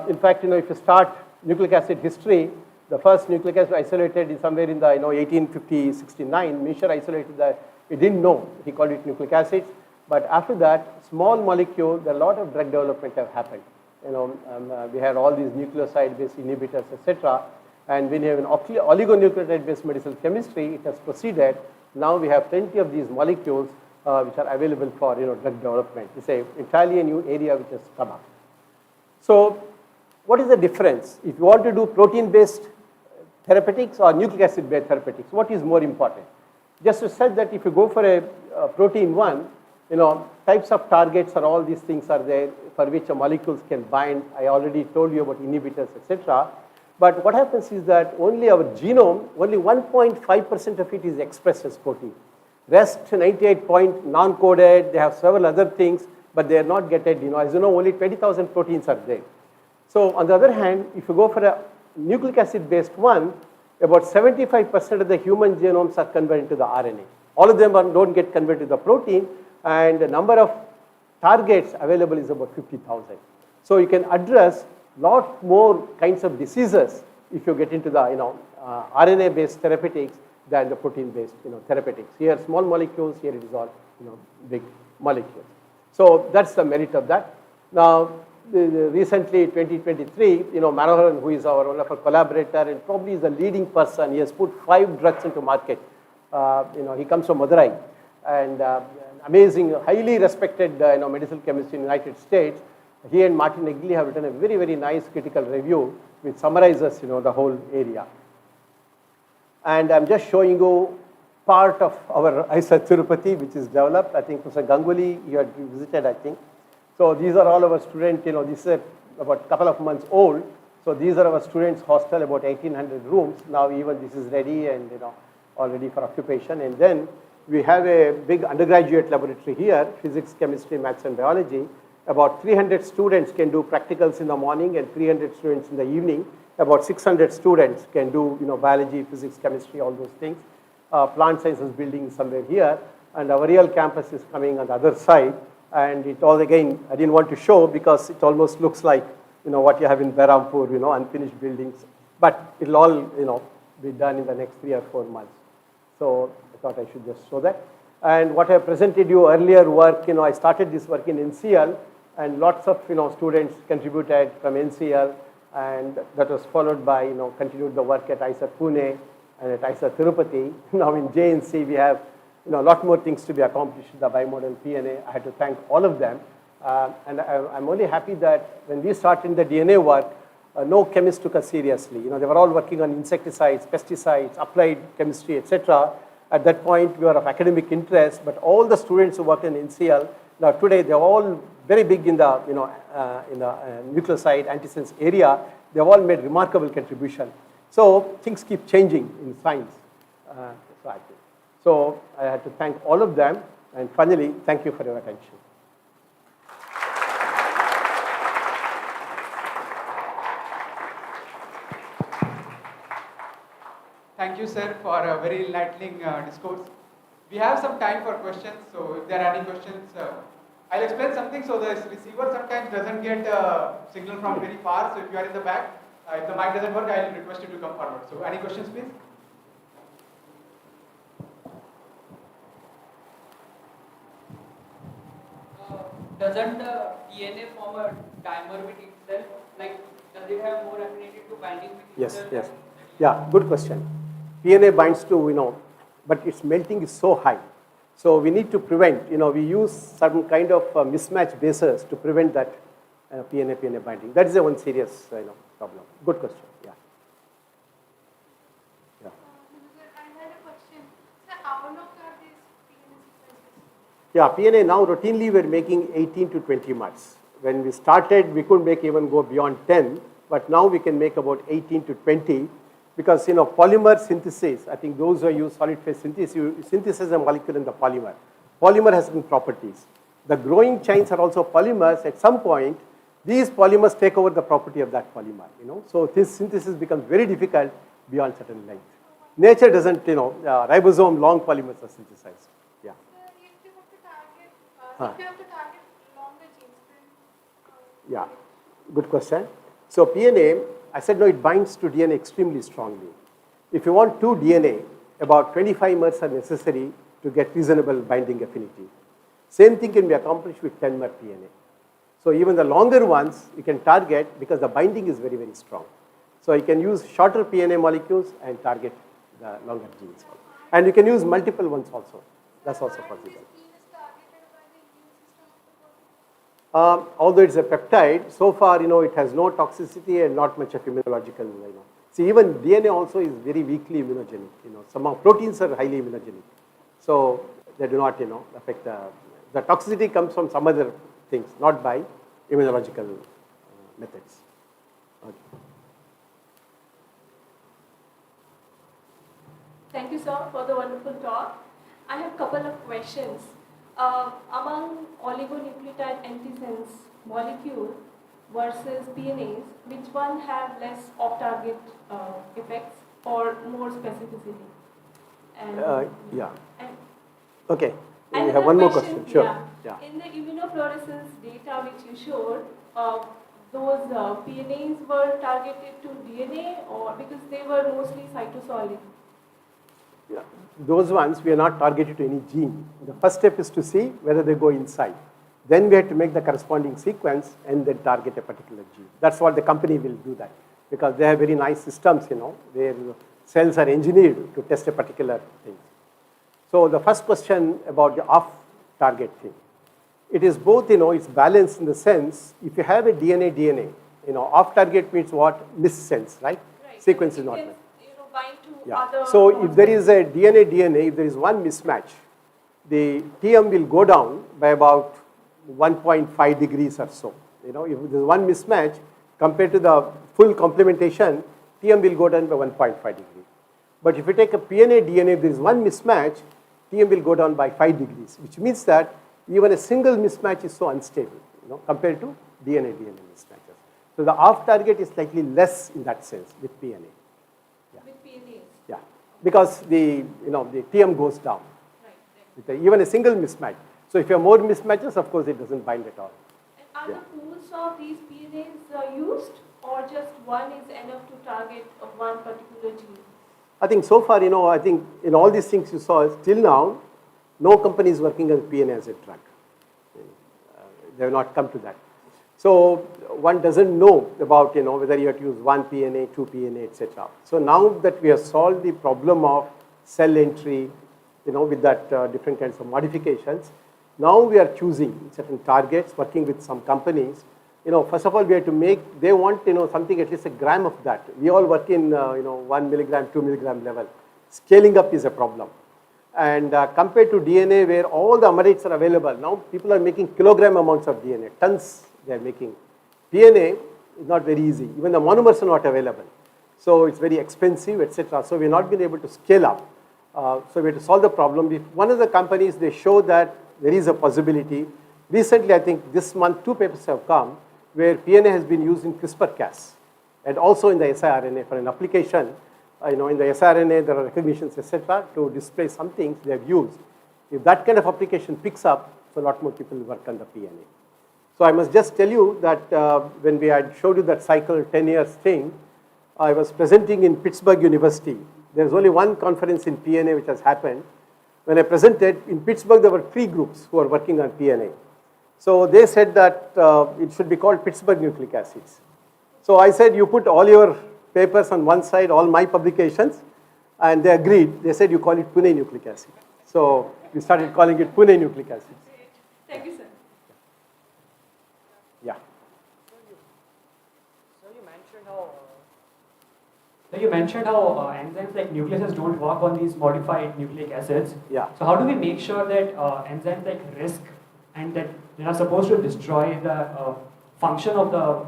in fact, if you start nucleic acid history, the first nucleic acid isolated is somewhere in the 1850, 69. Mischer isolated that. He didn't know. He called it nucleic acids. But after that, small molecule, a lot of drug development have happened. We had all these nucleoside-based inhibitors, etc. And when you have an oligonucleotide-based medicinal chemistry, it has proceeded. Now we have plenty of these molecules which are available for drug development. It's an entirely new area which has come up. So what is the difference? If you want to do protein-based therapeutics or nucleic acid-based therapeutics, what is more important? Just to say that if you go for a protein one, types of targets or all these things are there for which the molecules can bind. I already told you about inhibitors, etc. But what happens is that only our genome, only 1.5% of it is expressed as protein. Rest 98 point non-coded, they have several other things, but they are not getted, as you know, only 20,000 proteins are there. So on the other hand, if you go for a nucleic acid based one, about 75% of the human genomes are converted to the RNA. All of them don't get converted to the protein, and the number of targets available is about 50,000. So you can address lot more kinds of diseases if you get into the RNA-based therapeutics than the protein-based therapeutics. Here small molecules, here it is all big molecules. So that's the merit of that. Now recently 2023, Manoharan, who is one of our collaborator and probably is the leading person, he has put 5 drugs into market. He comes from Madurai, and amazing, highly respected medicinal chemist in the United States. He and Martin Egli have written a very, very nice critical review which summarizes the whole area. And I'm just showing you part of our IISER Tirupati, which is developed. I think Professor Ganguly, you had visited, I think. So these are all our students, this is about a couple of months old. So these are our students' hostel, about 1,800 rooms. Now even this is ready and all ready for occupation. And then we have a big undergraduate laboratory here, physics, chemistry, maths, and biology. About 300 students can do practicals in the morning and 300 students in the evening. About 600 students can do biology, physics, chemistry, all those things. Plant sciences building somewhere here. And our real campus is coming on the other side. And it all, again, I didn't want to show because it almost looks like what you have in Berhampur, unfinished buildings. But it'll all be done in the next 3 or 4 months. So I thought I should just show that. And what I presented you earlier work, I started this work in NCL, and lots of students contributed from NCL, and that was followed by continued the work at IISER Pune and at IISER Tirupati. Now in JNC we have a lot more things to be accomplished with the bimodal PNA. I had to thank all of them. And I'm only happy that when we started the DNA work, no chemist took us seriously. They were all working on insecticides, pesticides, applied chemistry, etc. At that point, we were of academic interest, but all the students who worked in NCL, now today they're all very big in the nucleoside antisense area. They've all made remarkable contribution. So things keep changing in science. So I had to thank all of them, and finally, thank you for your attention.
Thank you, sir, for a very enlightening discourse. We have some time for questions, so if there are any questions, I'll explain something. So the receiver sometimes doesn't get signal from very far. So if you are in the back, if the mic doesn't work, I'll request you to come forward. So any questions, please?
Doesn't the DNA form a dimer with itself? Like, does it have more affinity to binding with
Yes,
itself?
yes. Yeah, good question. PNA binds to, but its melting is so high. So we need to prevent, we use some kind of mismatch bases to prevent that PNA binding. That is a one serious, problem. Good question, yeah. Yeah.
I had a question. So how long are these PNA sequences?
Yeah, PNA now routinely we're making 18 to 20 months. When we started, we couldn't make even go beyond 10, but now we can make about 18 to 20 because, polymer synthesis, I think those who use solid phase synthesis, you synthesize a molecule in the polymer. Polymer has certain properties. The growing chains are also polymers. At some point, these polymers take over the property of that polymer, So this synthesis becomes very difficult beyond certain length. Nature doesn't, ribosome long polymers are synthesized. Yeah.
So if you have to target longer genes, then
Yeah, good question. So PNA, I said no, it binds to DNA extremely strongly. If you want 2 DNA, about 25 mers are necessary to get reasonable binding affinity. Same thing can be accomplished with 10 mer PNA. So even the longer ones you can target because the binding is very, very strong. So you can use shorter PNA molecules and target the longer genes. And you can use multiple ones also. That's also possible.
this gene is targeted by the immune system of the body.
Although it's a peptide, so far, it has no toxicity and not much of immunological, See, even DNA also is very weakly immunogenic, Some of proteins are highly immunogenic. So they do not, affect the toxicity comes from some other things, not by immunological methods. Okay.
Thank you, sir, for the wonderful talk. I have a couple of questions. Among oligonucleotide antisense molecule versus PNAs, which one have less off-target effects or more specificity? And,
Yeah.
and
Okay. We
another
have one more question. Sure.
Yeah. In the immunofluorescence data which you showed, those PNAs were targeted to DNA or because they were mostly cytosolic?
Yeah. Those ones we are not targeted to any gene. The first step is to see whether they go inside. Then we have to make the corresponding sequence and then target a particular gene. That's what the company will do that because they have very nice systems, their cells are engineered to test a particular thing. So the first question about the off-target thing. It is both, it's balanced in the sense, if you have a DNA, off-target means what? Missense, right?
Right.
Sequence is
You
not
can,
met.
bind to
Yeah.
other.
So if there is a DNA, if there is one mismatch, the TM will go down by about 1.5 degrees or so. If there is one mismatch compared to the full complementation, TM will go down by 1.5 degrees. But if you take a PNA DNA, if there is one mismatch, TM will go down by 5 degrees, which means that even a single mismatch is so unstable, compared to DNA mismatches. So the off-target is slightly less in that sense with PNA. Yeah.
With PNAs.
Yeah, because the TM goes down.
Right.
Even a single mismatch. So if you have more mismatches, of course, it doesn't bind at all.
And are the pools of these PNAs used or just one is enough to target one particular gene?
I think so far, I think in all these things you saw, till now, no company is working on PNA as a drug. They have not come to that. So one doesn't know about, whether you have to use one PNA, 2 PNA, etc. So now that we have solved the problem of cell entry, with that different kinds of modifications, now we are choosing certain targets, working with some companies. First of all, we have to make, they want, something at least a gram of that. We all work in, 1 milligram, 2 milligram level. Scaling up is a problem. And compared to DNA, where all the amyloids are available, now people are making kilogram amounts of DNA, tons they are making. PNA is not very easy. Even the monomers are not available. So it's very expensive, etc. So we've not been able to scale up. So we have to solve the problem. One of the companies, they show that there is a possibility. Recently, I think this month, 2 papers have come where PNA has been used in CRISPR-Cas and also in the siRNA for an application. In the siRNA, there are recognitions, etc. to display some things they have used. If that kind of application picks up, so a lot more people work on the PNA. So I must just tell you that when we had showed you that cycle 10 years thing, I was presenting in Pittsburgh University. There's only one conference in PNA which has happened. When I presented in Pittsburgh, there were 3 groups who were working on PNA. So they said that it should be called Pittsburgh nucleic acids. So I said, you put all your papers on one side, all my publications, and they agreed. They said, you call it Pune nucleic acid. So we started calling it Pune nucleic acid.
Thank you, sir.
Yeah.
So you mentioned how enzymes like nucleases don't work on these modified nucleic acids.
Yeah.
So how do we make sure that enzymes like RISC and that they are supposed to destroy the function of the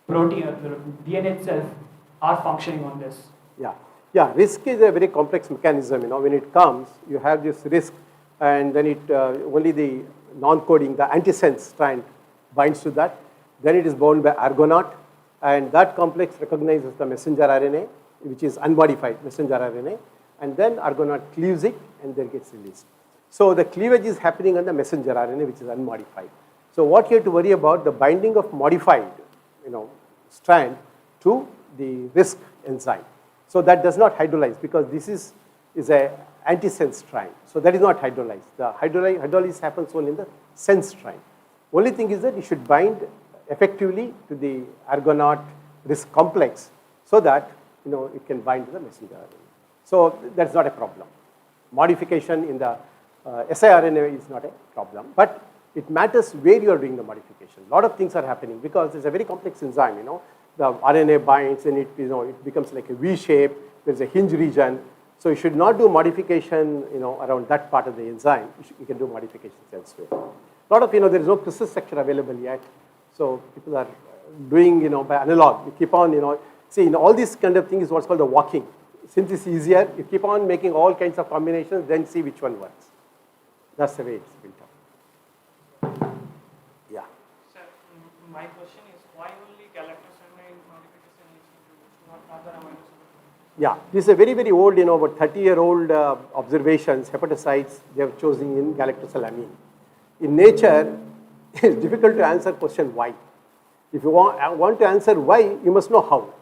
protein, the DNA itself, are functioning on this?
Yeah. Yeah, RISC is a very complex mechanism. When it comes, you have this RISC, and then it only the non-coding, the antisense strand binds to that. Then it is bound by Argonaut, and that complex recognizes the messenger RNA, which is unmodified messenger RNA, and then Argonaut cleaves it, and then gets released. So the cleavage is happening on the messenger RNA, which is unmodified. So what you have to worry about, the binding of modified, strand to the RISC enzyme. So that does not hydrolyze, because this is a antisense strand. So that is not hydrolyzed. The hydrolysis happens only in the sense strand. Only thing is that it should bind effectively to the Argonaut RISC complex, so that it can bind to the messenger RNA. So that's not a problem. Modification in the siRNA is not a problem, but it matters where you are doing the modification. A lot of things are happening because it's a very complex enzyme. The RNA binds and it becomes like a V shape. There's a hinge region. So you should not do modification around that part of the enzyme. You can do modifications elsewhere. A lot of there is no crystal structure available yet. So people are doing by analog. You keep on see in all these kind of things is what's called the walking. Since it's easier, you keep on making all kinds of combinations, then see which one works. That's the way it's built up. Yeah.
Sir, my question is why only galactosamine modification is introduced, not other amino acids?
Yeah, this is a very, very old, about 30-year-old observations, hepatocytes, they have chosen in galactosylamine. In nature, it's difficult to answer question why. If you want to answer why, you must know how,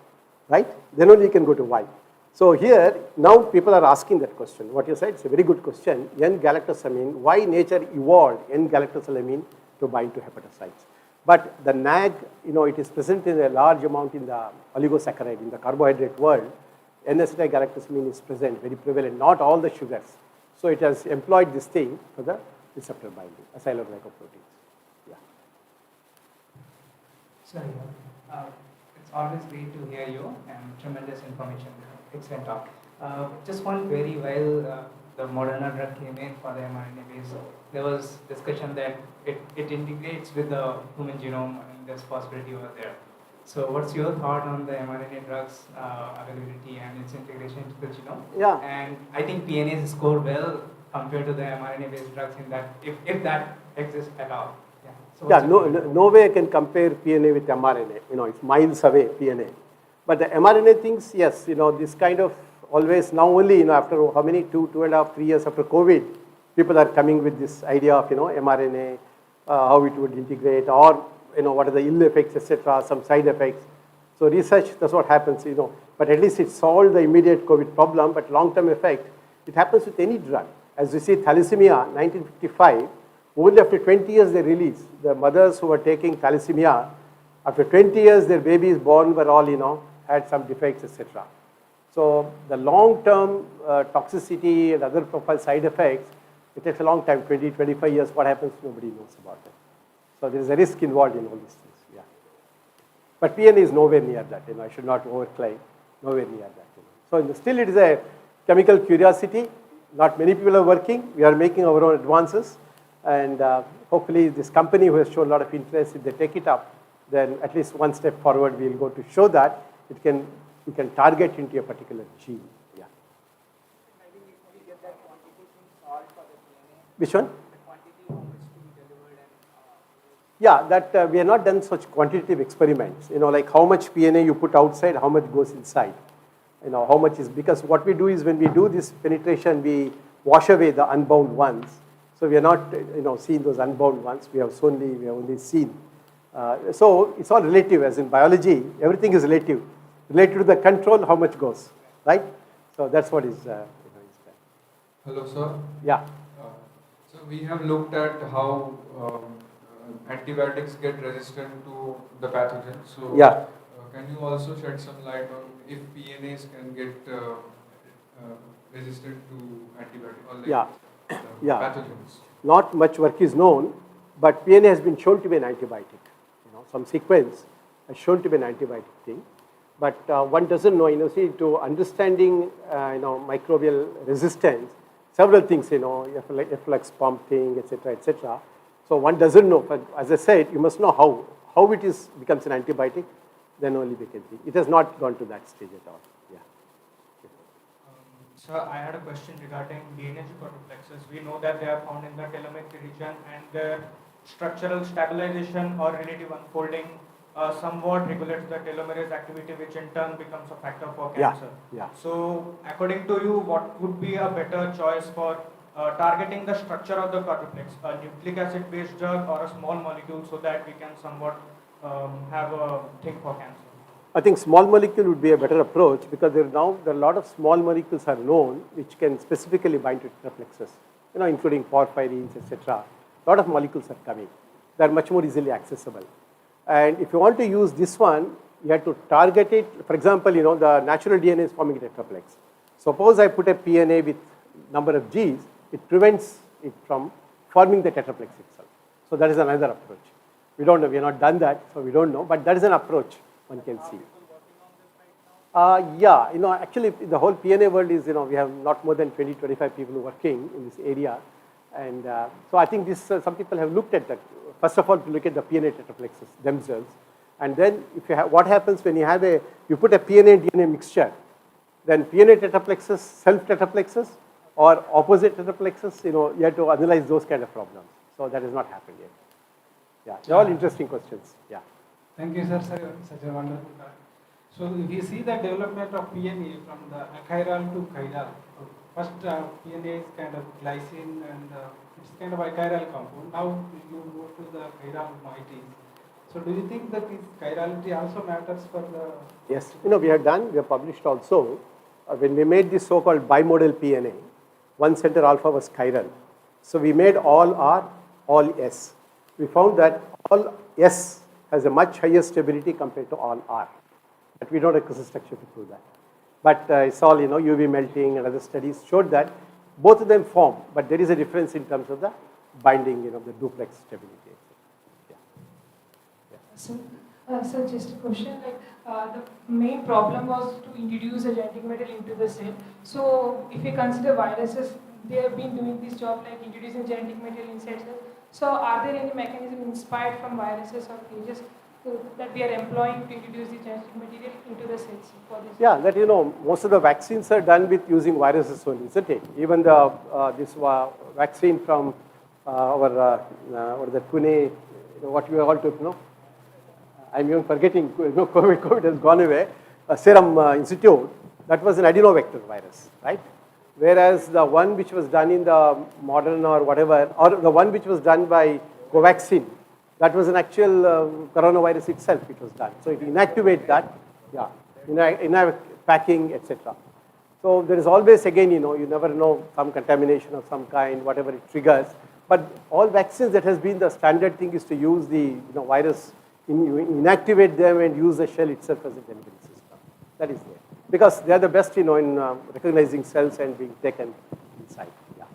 right? Then only you can go to why. So here, now people are asking that question. What you said, it's a very good question. N-galactosamine, why nature evolved N-galactosylamine to bind to hepatocytes? But the NAG, it is present in a large amount in the oligosaccharide, in the carbohydrate world. N-acetylgalactosamine is present, very prevalent, not all the sugars. So it has employed this thing for the receptor binding, acyloglycoproteins. Yeah.
Sorry, it's always great to hear you and tremendous information. Excellent talk. Just one query. While the Moderna drug came in for the mRNA base, there was discussion that it integrates with the human genome and there's possibility over there. So what's your thought on the mRNA drugs availability and its integration into the genome?
Yeah.
And I think PNAs score well compared to the mRNA based drugs in that, if that exists at all. Yeah, so
yeah, no way I can compare PNA with mRNA. It's miles away, PNA. But the mRNA things, yes, this kind of always, now only, after how many, 2.5, 3 years after COVID, people are coming with this idea of, mRNA, how it would integrate, or, what are the ill effects, etc., some side effects. So research, that's what happens, But at least it solved the immediate COVID problem, but long-term effect, it happens with any drug. As you see, thalassemia, 1955, only after 20 years they released. The mothers who were taking thalassemia, after 20 years their babies born were all, had some defects, etc. So the long-term toxicity and other profile side effects, it takes a long time, 20, 25 years. What happens, nobody knows about it. So there is a risk involved in all these things, yeah. But PNA is nowhere near that, I should not overclaim, nowhere near that. So still it is a chemical curiosity. Not many people are working. We are making our own advances. And hopefully this company who has shown a lot of interest, if they take it up, then at least one step forward we'll go to show that you can target into a particular gene. Yeah.
Maybe we get that quantity from salt for the DNA.
Which one?
The quantity how much to be delivered and
Yeah, that we have not done such quantitative experiments. Like how much PNA you put outside, how much goes inside. How much is, because what we do is when we do this penetration, we wash away the unbound ones. So we are not, seen those unbound ones. We have only seen. So it's all relative, as in biology, everything is relative. Related to the control, how much goes, right? So that's what is,
Hello, sir.
Yeah.
So we have looked at how antibiotics get resistant to the pathogen. So
Yeah.
Can you also shed some light on if PNAs can get resistant to antibiotics or like pathogens?
Not much work is known, but PNA has been shown to be an antibiotic. Some sequence has shown to be an antibiotic thing, but one doesn't know. See, to understanding microbial resistance, several things. Efflux pumping, etc., etc. So one doesn't know. But as I said, you must know how it becomes an antibiotic. Then only we can see. It has not gone to that stage at all. Yeah.
Sir, I had a question regarding DNA quadruplexes. We know that they are found in the telomeric region and their structural stabilization or relative unfolding somewhat regulates the telomerase activity, which in turn becomes a factor for cancer.
Yeah.
So, according to you, what would be a better choice for targeting the structure of the quadruplex, a nucleic acid-based drug or a small molecule, so that we can somewhat have a thing for cancer?
I think small molecule would be a better approach because there are a lot of small molecules are known which can specifically bind to tetraplexes, including porphyrines, etc. A lot of molecules are coming. They are much more easily accessible. And if you want to use this one, you have to target it. For example, the natural DNA is forming a tetraplex. Suppose I put a PNA with number of Gs, it prevents it from forming the tetraplex itself. So that is another approach. We don't know. We have not done that, so we don't know. But that is an approach one can see. Actually, the whole PNA world is, we have not more than 20, 25 people working in this area. And so I think some people have looked at that. First of all, to look at the PNA tetraplexes themselves. And then what happens when you put a PNA DNA mixture, then PNA tetraplexes, self-tetraplexes, or opposite tetraplexes, you have to analyze those kind of problems. So that has not happened yet. Yeah, they're all interesting questions. Yeah.
Thank you, sir. Such a wonderful talk. So if you see the development of PNA from the achiral to chiral, first PNA is kind of glycine and it's kind of a chiral compound. Now you move to the chiral moieties. So do you think that this chirality also matters for the...
Yes, we have published also, when we made this so-called bimodal PNA, one center alpha was chiral. So we made all R, all S. We found that all S has a much higher stability compared to all R. But we don't have crystal structure to prove that. But it's all, UV melting and other studies showed that both of them form, but there is a difference in terms of the binding, the duplex stability.
So just a question, the main problem was to introduce a genetic material into the cell. So if you consider viruses, they have been doing this job like introducing genetic material inside cells. So are there any mechanism inspired from viruses or phages that we are employing to introduce the genetic material into the cells for this?
Yeah, that most of the vaccines are done with using viruses only, isn't it? Even this vaccine from the Pune, what we all took, I'm even forgetting, COVID has gone away, Serum Institute, that was an adenovector virus, right? Whereas the one which was done in the Moderna or whatever, or the one which was done by Covaxin, that was an actual coronavirus itself, it was done. So it inactivate that, packing, etc. So there is always, again, you never know, some contamination of some kind, whatever it triggers. But all vaccines, that has been the standard thing, is to use the virus, inactivate them and use the shell itself as a delivery system. That is there. Because they are the best, in recognizing cells and being taken inside. Yeah.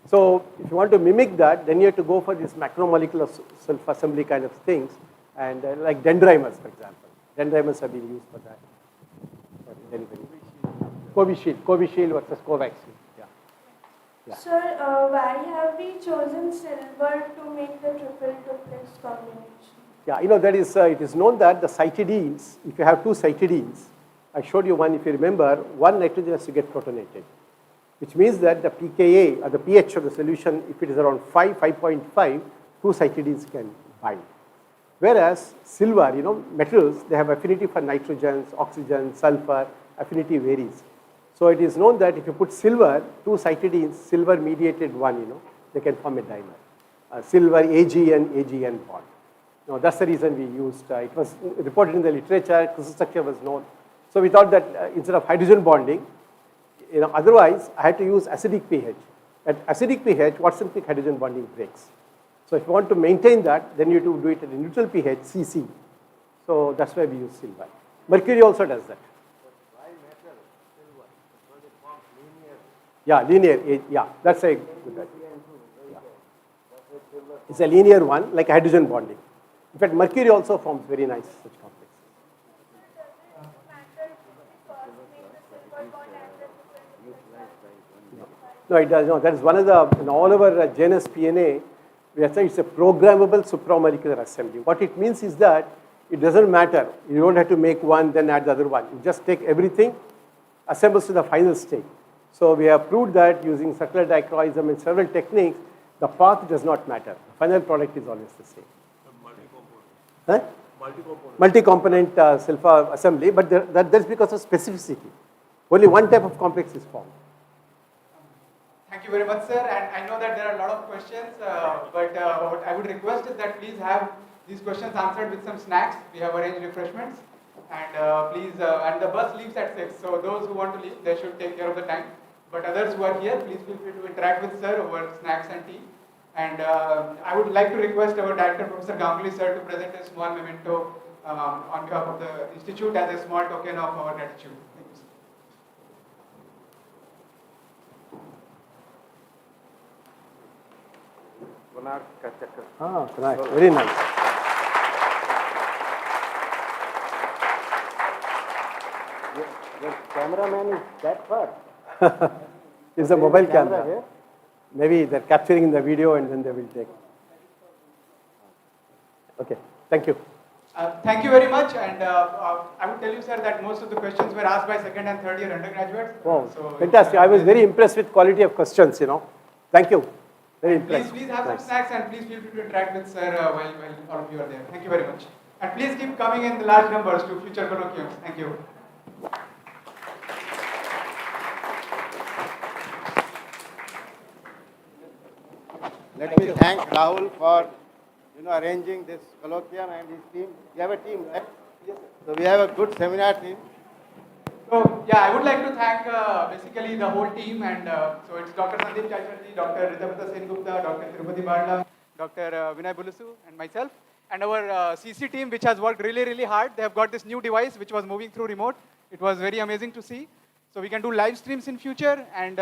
So if you want to mimic that, then you have to go for these macromolecular self-assembly kind of things, and like dendrimers, for example. Dendrimers have been used for that. For delivery. Covishield versus Covaxin. Yeah.
Sir, why have we chosen silver to make the triple duplex combination?
Yeah, that is, it is known that the cytidines, if you have two cytidines, I showed you one, if you remember, one nitrogen has to get protonated, which means that the pKa, or the pH of the solution, if it is around 5.5, two cytidines can bind. Whereas silver, metals, they have affinity for nitrogens, oxygen, sulfur, affinity varies. So it is known that if you put silver, two cytidines, silver mediated one, they can form a dimer. Silver AgN bond. Now that's the reason we used, it was reported in the literature, crystal structure was known. So we thought that instead of hydrogen bonding, otherwise I had to use acidic pH. At acidic pH, Watson-Crick hydrogen bonding breaks. So if you want to maintain that, then you have to do it at a neutral pH, Cc. So that's why we use silver. Mercury also does that. Yeah, linear, yeah, that's a good idea. Yeah. It's a linear one, like hydrogen bonding. In fact, mercury also forms very nice such complexes. No, it does not. That is one of the, in all our JNS PNA, we are saying it's a programmable supramolecular assembly. What it means is that it doesn't matter. You don't have to make one, then add the other one. You just take everything, assembles to the final state. So we have proved that using circular dichroism and several techniques, the path does not matter. The final product is always the same. Huh? Multi-component self-assembly, but that's because of specificity. Only one type of complex is formed.
Thank you very much, sir. And I know that there are a lot of questions, but what I would request is that please have these questions answered with some snacks. We have arranged refreshments. And please, and the bus leaves at 6, so those who want to leave, they should take care of the time. But others who are here, please feel free to interact with sir over snacks and tea. And I would like to request our director, Professor Ganguly sir, to present a small memento on behalf of the institute as a small token of our gratitude. Thank you, sir.
Nice. Very nice.
The cameraman is that far.
It's a mobile camera. Here? Maybe they're capturing the video and then they will take. Okay, thank you.
Thank you very much. And I would tell you, sir, that most of the questions were asked by second and third year undergraduates.
Wow,
so
fantastic. I was very impressed with quality of questions, Thank you. Very impressed.
Please have some snacks and please feel free to interact with sir while all of you are there. Thank you very much. And please keep coming in the large numbers to future colloquiums. Thank you.
Let me thank Rahul for arranging this colloquium and his team. You have a team, right? Yes, sir. So we have a good seminar team.
So yeah, I would like to thank basically the whole team, and so it's Dr. Sandeep Chaisharji, Dr. Ritapata Sengupta, Dr. Tirupati Barla, Dr. Vinay Bulusu, and myself, and our CC team, which has worked really, really hard. They have got this new device which was moving through remote. It was very amazing to see. So we can do live streams in future, and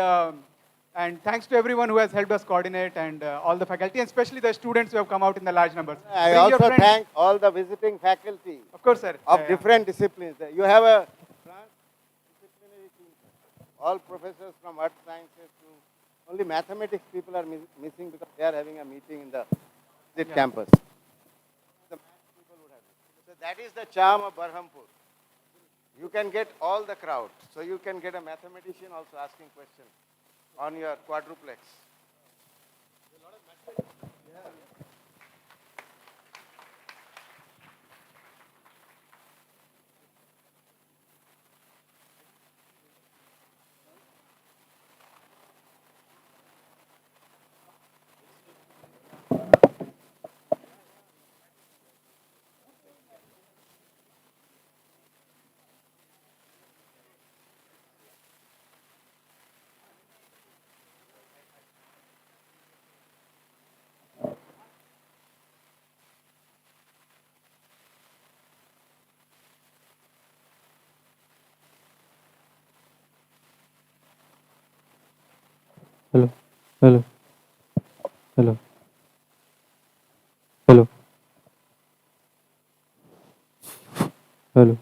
thanks to everyone who has helped us coordinate, and all the faculty, and especially the students who have come out in the large numbers.
I also thank all the visiting faculty.
Of course, sir.
Of different disciplines. You have a transdisciplinary team. All professors from earth sciences to only mathematics people are missing because they are having a meeting in the campus. The math people would have. So that is the charm of Berhampur. You can get all the crowd. So you can get a mathematician also asking questions on your quadruplex.
Hello, hello, hello, hello, hello.